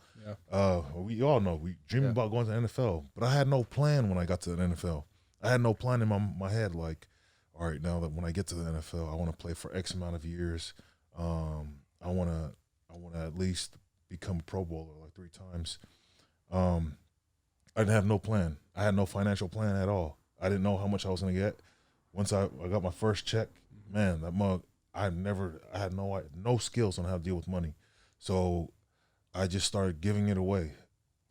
Yeah. We all know. We dreamed about going to the NFL. But I had no plan when I got to the NFL. I had no plan in my head, like, all right, now that when I get to the NFL, I want to play for X amount of years. I want to at least become a Pro Bowler like 3 times. I didn't have no plan. I had no financial plan at all. I didn't know how much I was going to get. Once I got my first check, man, that mug, I had no skills on how to deal with money. So I just started giving it away.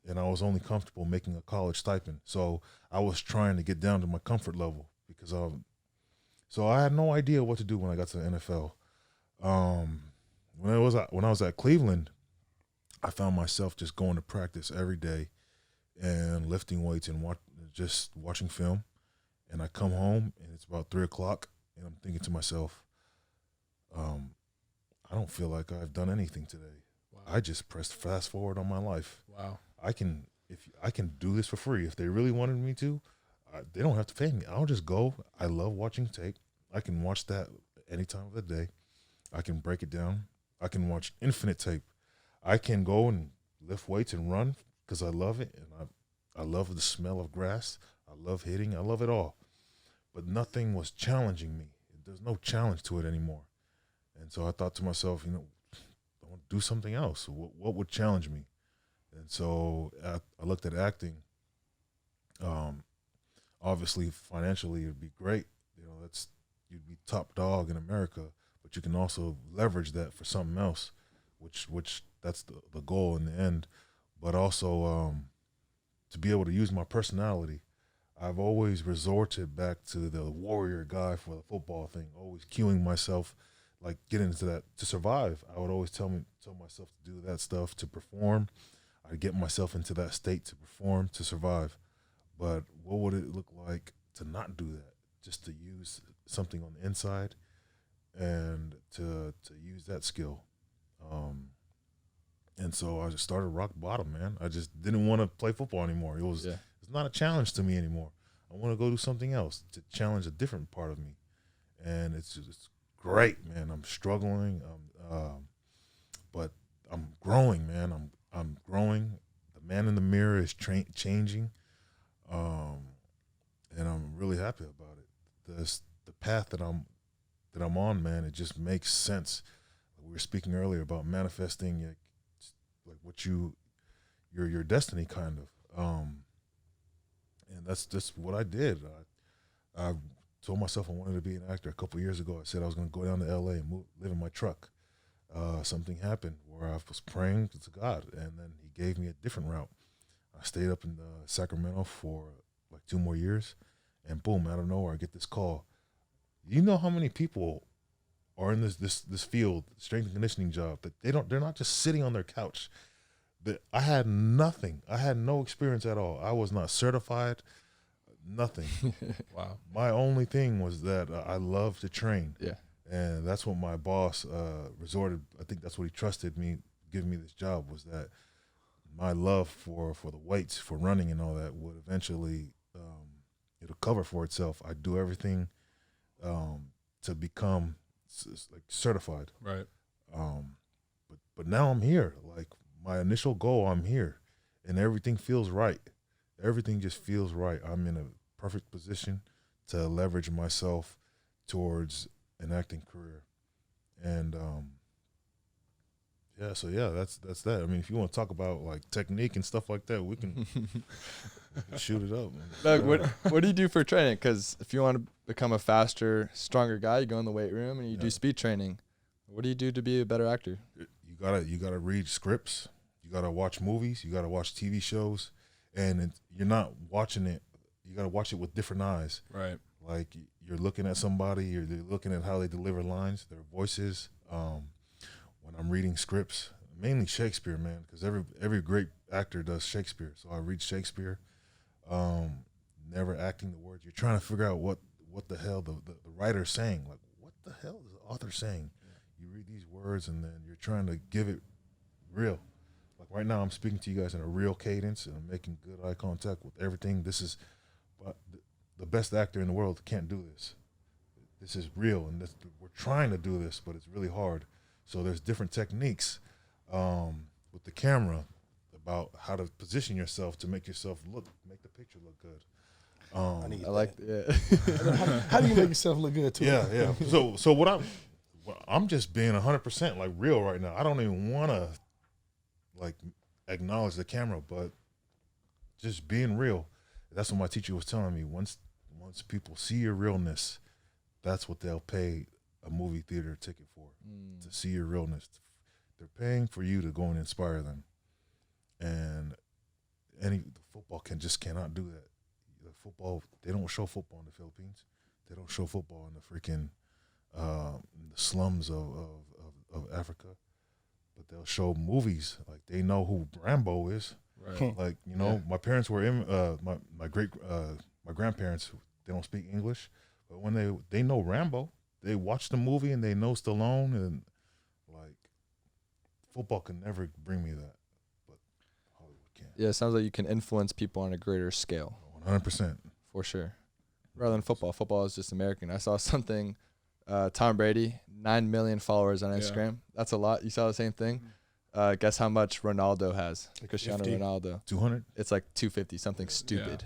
And I was only comfortable making a college stipend. So I was trying to get down to my comfort level because so I had no idea what to do when I got to the NFL. When I was at Cleveland, I found myself just going to practice every day and lifting weights and just watching film. And I come home and it's about 3:00 and I'm thinking to myself, I don't feel like I've done anything today. Wow. I just pressed fast forward on my life. Wow. If I can do this for free. If they really wanted me to, they don't have to pay me. I'll just go. I love watching tape. I can watch that any time of the day. I can break it down. I can watch infinite tape. I can go and lift weights and run because I love it, and I love the smell of grass. I love hitting. I love it all. But nothing was challenging me. There's no challenge to it anymore. And so I thought to myself, I want to do something else. What would challenge me? And so I looked at acting. Obviously, financially, it'd be great. You'd be top dog in America, but you can also leverage that for something else, which that's the goal in the end. But also to be able to use my personality. I've always resorted back to the warrior guy for the football thing, always cueing myself, like getting into that to survive. I would always tell myself to do that stuff to perform. I'd get myself into that state to perform, to survive. But what would it look like to not do that? Just to use something on the inside and to use that skill. And so I just started rock bottom, man. I just didn't want to play football anymore. It's not a challenge to me anymore. I want to go do something else to challenge a different part of me. And it's great, man. I'm struggling, but I'm growing, man. I'm growing. The man in the mirror is changing, and I'm really happy about it. The path that I'm on, man. It just makes sense. We were speaking earlier about manifesting, like what your destiny, kind of. And that's just what I did. I told myself I wanted to be an actor a couple years ago. I said I was going to go down to L.A. and live in my truck. Something happened where I was praying to God, and then he gave me a different route. I stayed up in Sacramento for like 2 more years, and boom, out of nowhere, I get this call. You know how many people are in this field, strength and conditioning job, that they're not just sitting on their couch. I had nothing. I had no experience at all. I was not certified, nothing. Wow. My only thing was that I love to train. Yeah. And that's what my boss resorted. I think that's what he trusted me, giving me this job, was that my love for the weights, for running and all that would eventually, it'll cover for itself. I do everything to become like certified. Right. But now I'm here. Like, my initial goal, I'm here, and everything feels right. Everything just feels right. I'm in a perfect position to leverage myself towards an acting career. And that's that. I mean, if you want to talk about like technique and stuff like that, we can shoot it up. Doug, what do you do for training? Because if you want to become a faster, stronger guy, you go in the weight room and you do speed training. What do you do to be a better actor? You gotta read scripts. You gotta watch movies. You gotta watch TV shows, and you're not watching it. You gotta watch it with different eyes. Right. Like, you're looking at somebody. You're looking at how they deliver lines, their voices. When I'm reading scripts, mainly Shakespeare, man, because every great actor does Shakespeare. So I read Shakespeare. Never acting the words. You're trying to figure out what the hell the writer's saying. Like, what the hell is the author saying? You read these words, and then you're trying to give it real. Like, right now, I'm speaking to you guys in a real cadence, and I'm making good eye contact with everything. But the best actor in the world can't do this. This is real, and we're trying to do this, but it's really hard. So there's different techniques with the camera about how to position yourself to make the picture look good. How do you make yourself look good too? Yeah. So I'm just being 100% like real right now. I don't even want to like acknowledge the camera, but just being real. That's what my teacher was telling me. Once people see your realness, that's what they'll pay a movie theater ticket for, to see your realness. They're paying for you to go and inspire them. And football cannot do that. Football, they don't show football in the Philippines. They don't show football in the freaking the slums of Africa. But they'll show movies. Like, they know who Rambo is. Right. Like, you know, my parents were in my grandparents, they don't speak English, but when they know Rambo, they watch the movie and they know Stallone, and like, football can never bring me that, but Hollywood can. Yeah, it sounds like you can influence people on a greater scale. 100%. For sure. Rather than football. Football is just American. I saw something, Tom Brady, 9 million followers on Instagram. That's a lot. You saw the same thing? Guess how much Ronaldo has? Like Cristiano 50. Ronaldo. 200? It's like 250, something stupid.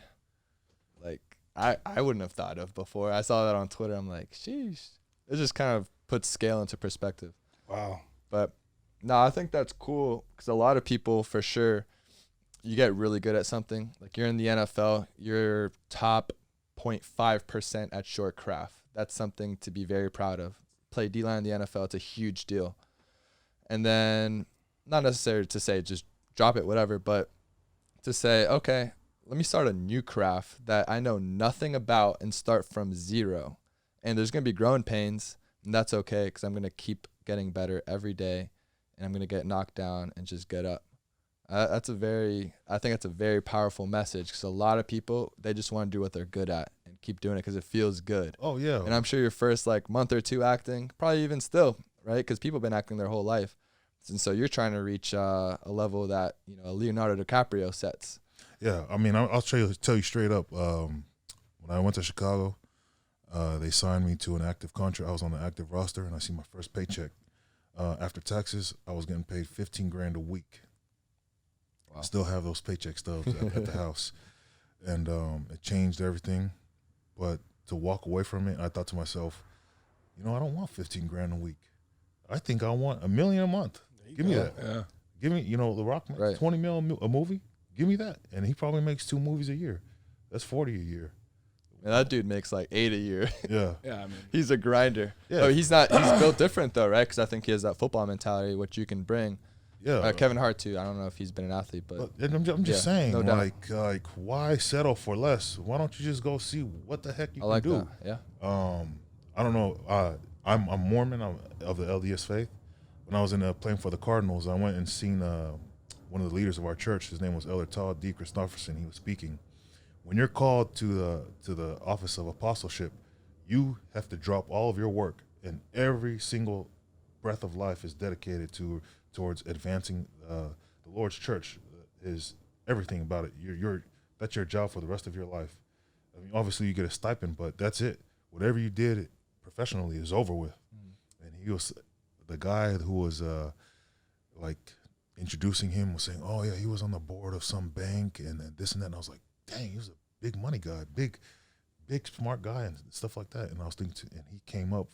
Like, I wouldn't have thought of before. I saw that on Twitter. I'm like, sheesh. It just kind of puts scale into perspective. Wow. But, no, I think that's cool because a lot of people, for sure, you get really good at something. Like, you're in the NFL, you're top 0.5% at short craft. That's something to be very proud of. Play D-line in the NFL, it's a huge deal. And then, not necessarily to say just drop it, whatever, but to say, okay, let me start a new craft that I know nothing about and start from zero. And there's going to be growing pains, and that's okay because I'm going to keep getting better every day, and I'm going to get knocked down and just get up. I think that's a very powerful message because a lot of people, they just want to do what they're good at and keep doing it because it feels good. Oh, yeah. And I'm sure your first like month or two acting, probably even still, right? Because people have been acting their whole life. And so you're trying to reach a level that, you know, Leonardo DiCaprio sets. Yeah, I mean, I'll tell you straight up. When I went to Chicago, they signed me to an active contract. I was on the active roster, and I see my first paycheck. After taxes, I was getting paid $15,000 a week. Wow. I still have those paycheck stubs at the house, and it changed everything. But to walk away from it, I thought to myself, you know, I don't want $15,000 a week. I think I want $1 million a month. Give me that. Yeah. Give me, you know, The Rock makes Right. $20 million a movie. Give me that, and he probably makes 2 movies a year. That's 40 a year. And that dude makes like 8 a year. Yeah. Yeah, I mean, He's a grinder. Yeah. Oh, he's built different though, right? Because I think he has that football mentality, which you can bring. Yeah. Kevin Hart too. I don't know if he's been an athlete, but But I'm just Yeah, saying, no doubt. like, why settle for less? Why don't you just go see what the heck you I can like do? that. Yeah. I don't know. I'm Mormon. I'm of the LDS faith. When I was playing for the Cardinals, I went and seen one of the leaders of our church. His name was Elder Todd D. Christofferson. He was speaking. When you're called to the office of apostleship, you have to drop all of your work, and every single breath of life is dedicated towards advancing the Lord's church. Is everything about it. That's your job for the rest of your life. I mean, obviously you get a stipend, but that's it. Whatever you did professionally is over with. And he was the guy who was like introducing him was saying, "Oh yeah, he was on the board of some bank and this and that." And I was like, "Dang, he was a big money guy, big smart guy and stuff like that." And I was thinking, and he came up,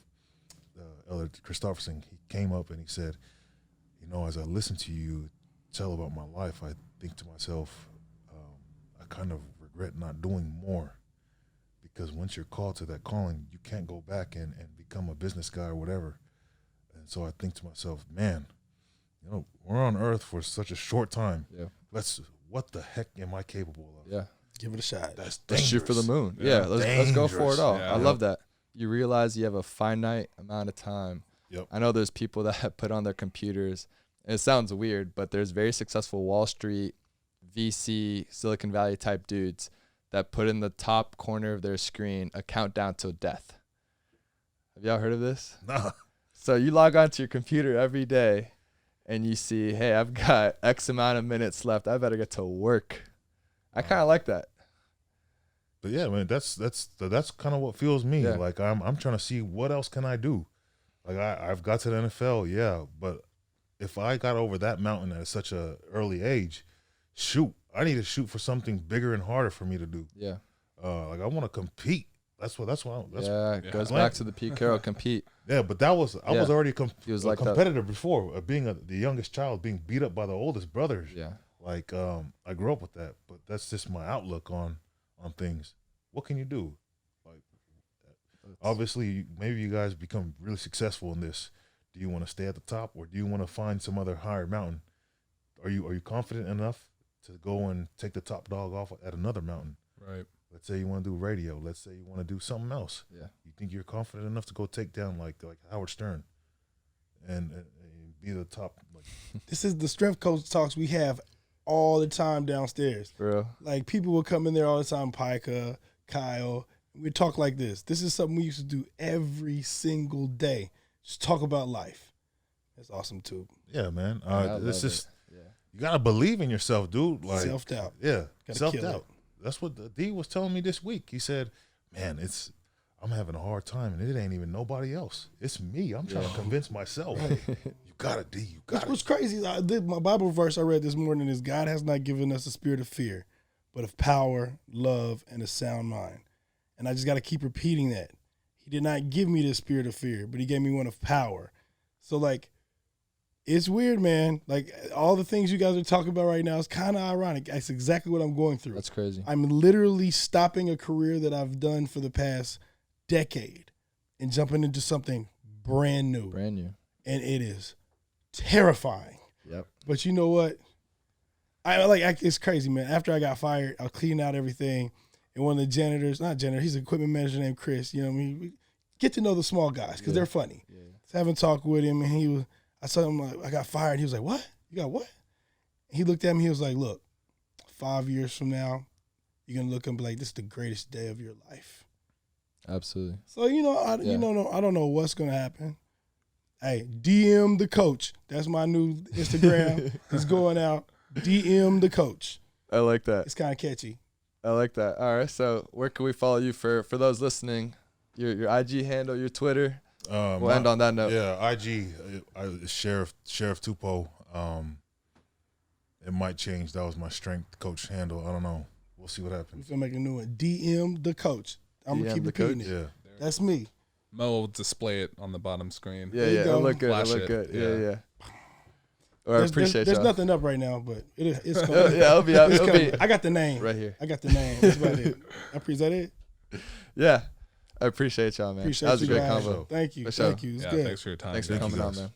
Elder Christofferson. He came up and he said, "You know, as I listen to you tell about my life, I think to myself, I kind of regret not doing more, because once you're called to that calling, you can't go back and become a business guy or whatever." And so I think to myself, man, you know, we're on earth for such a short time. Yeah. What the heck am I capable of? Yeah. Give it a shot. That's Let's dangerous. shoot for the moon. Yeah. Yeah. Let's go for it all. Yeah. I love that. You realize you have a finite amount of time. Yep. I know there's people that have put on their computers, and it sounds weird, but there's very successful Wall Street, VC, Silicon Valley type dudes that put in the top corner of their screen a countdown till death. Have y'all heard of this? Nah. So you log onto your computer every day and you see, hey, I've got X amount of minutes left. I better get to work. I kind of like that. But yeah, man, that's kind of what fuels me. Yeah. Like I'm trying to see what else can I do. Like I've got to the NFL, yeah, but if I got over that mountain at such a early age, I need to shoot for something bigger and harder for me to do. Yeah. Like I want to compete. That's what It goes Yeah. back to the Pete Carroll compete. Yeah, but I was already He was a like that. competitor before, being the youngest child, being beat up by the oldest brothers. Yeah. Like I grew up with that, but that's just my outlook on things. What can you do? Like obviously, maybe you guys become really successful in this. Do you want to stay at the top, or do you want to find some other higher mountain? Are you confident enough to go and take the top dog off at another mountain? Right. Let's say you want to do radio. Let's say you want to do something else. Yeah. You think you're confident enough to go take down like Howard Stern and be the top. Like, this is the strength coach talks we have all the time downstairs. Bro. Like, people will come in there all the time, Pika, Kyle. We talk like this. This is something we used to do every single day. Just talk about life. That's awesome, too. Yeah, man. It's just Yeah. you gotta believe in yourself, dude. Like Self-doubt. Yeah, Gotta self-doubt. kill it. That's what the D was telling me this week. He said, "Man, I'm having a hard time, and it ain't even nobody else. It's me. I'm trying to convince myself. You got it, D. You got it." What's crazy, my Bible verse I read this morning is, God has not given us a spirit of fear, but of power, love, and a sound mind. And I just got to keep repeating that. He did not give me the spirit of fear, but he gave me one of power. So, like, it's weird, man. Like, all the things you guys are talking about right now is kind of ironic. That's exactly what I'm going through. That's crazy. I'm literally stopping a career that I've done for the past decade and jumping into something brand new. Brand new. And it is terrifying. Yep. But you know what? It's crazy, man. After I got fired, I cleaned out everything. And one of the janitors, not janitor, he's an equipment manager named Chris. You know what I mean? We get to know the small guys because they're funny. Yeah. So having talked with him, and I told him, like, I got fired. He was like, "What? You got what?" He looked at me. He was like, "Look, 5 years from now, you're gonna look and be like, this is the greatest day of your life." Absolutely. So I don't know what's gonna happen. Hey, DM the coach. That's my new Instagram. It's going out. DM the coach. I like that. It's kind of catchy. I like that. All right. So where can we follow you for those listening? Your IG handle, your Twitter. We'll end on that note. Yeah, IG, Sheriff Tupou. It might change. That was my strength coach handle. I don't know. We'll see what We're happens. gonna make a new one. DM the coach. I'm gonna DM keep the repeating coach? it. Yeah. That's me. Mo will display it on the bottom screen. Yeah, There you yeah. go. It look good. Flash It look it. good. Yeah. Yeah. Or I appreciate There's y'all. nothing up right now, but it's coming. Yeah, It's it'll coming. be I got the name. right here. I got the name. That's about it. Is that it? Yeah. I appreciate y'all, man. Appreciate that was a you great guys. convo. Thank you. For sure. Thank you. It's Yeah, good. thanks for your time. Thanks for Thank you, coming on, guys. man.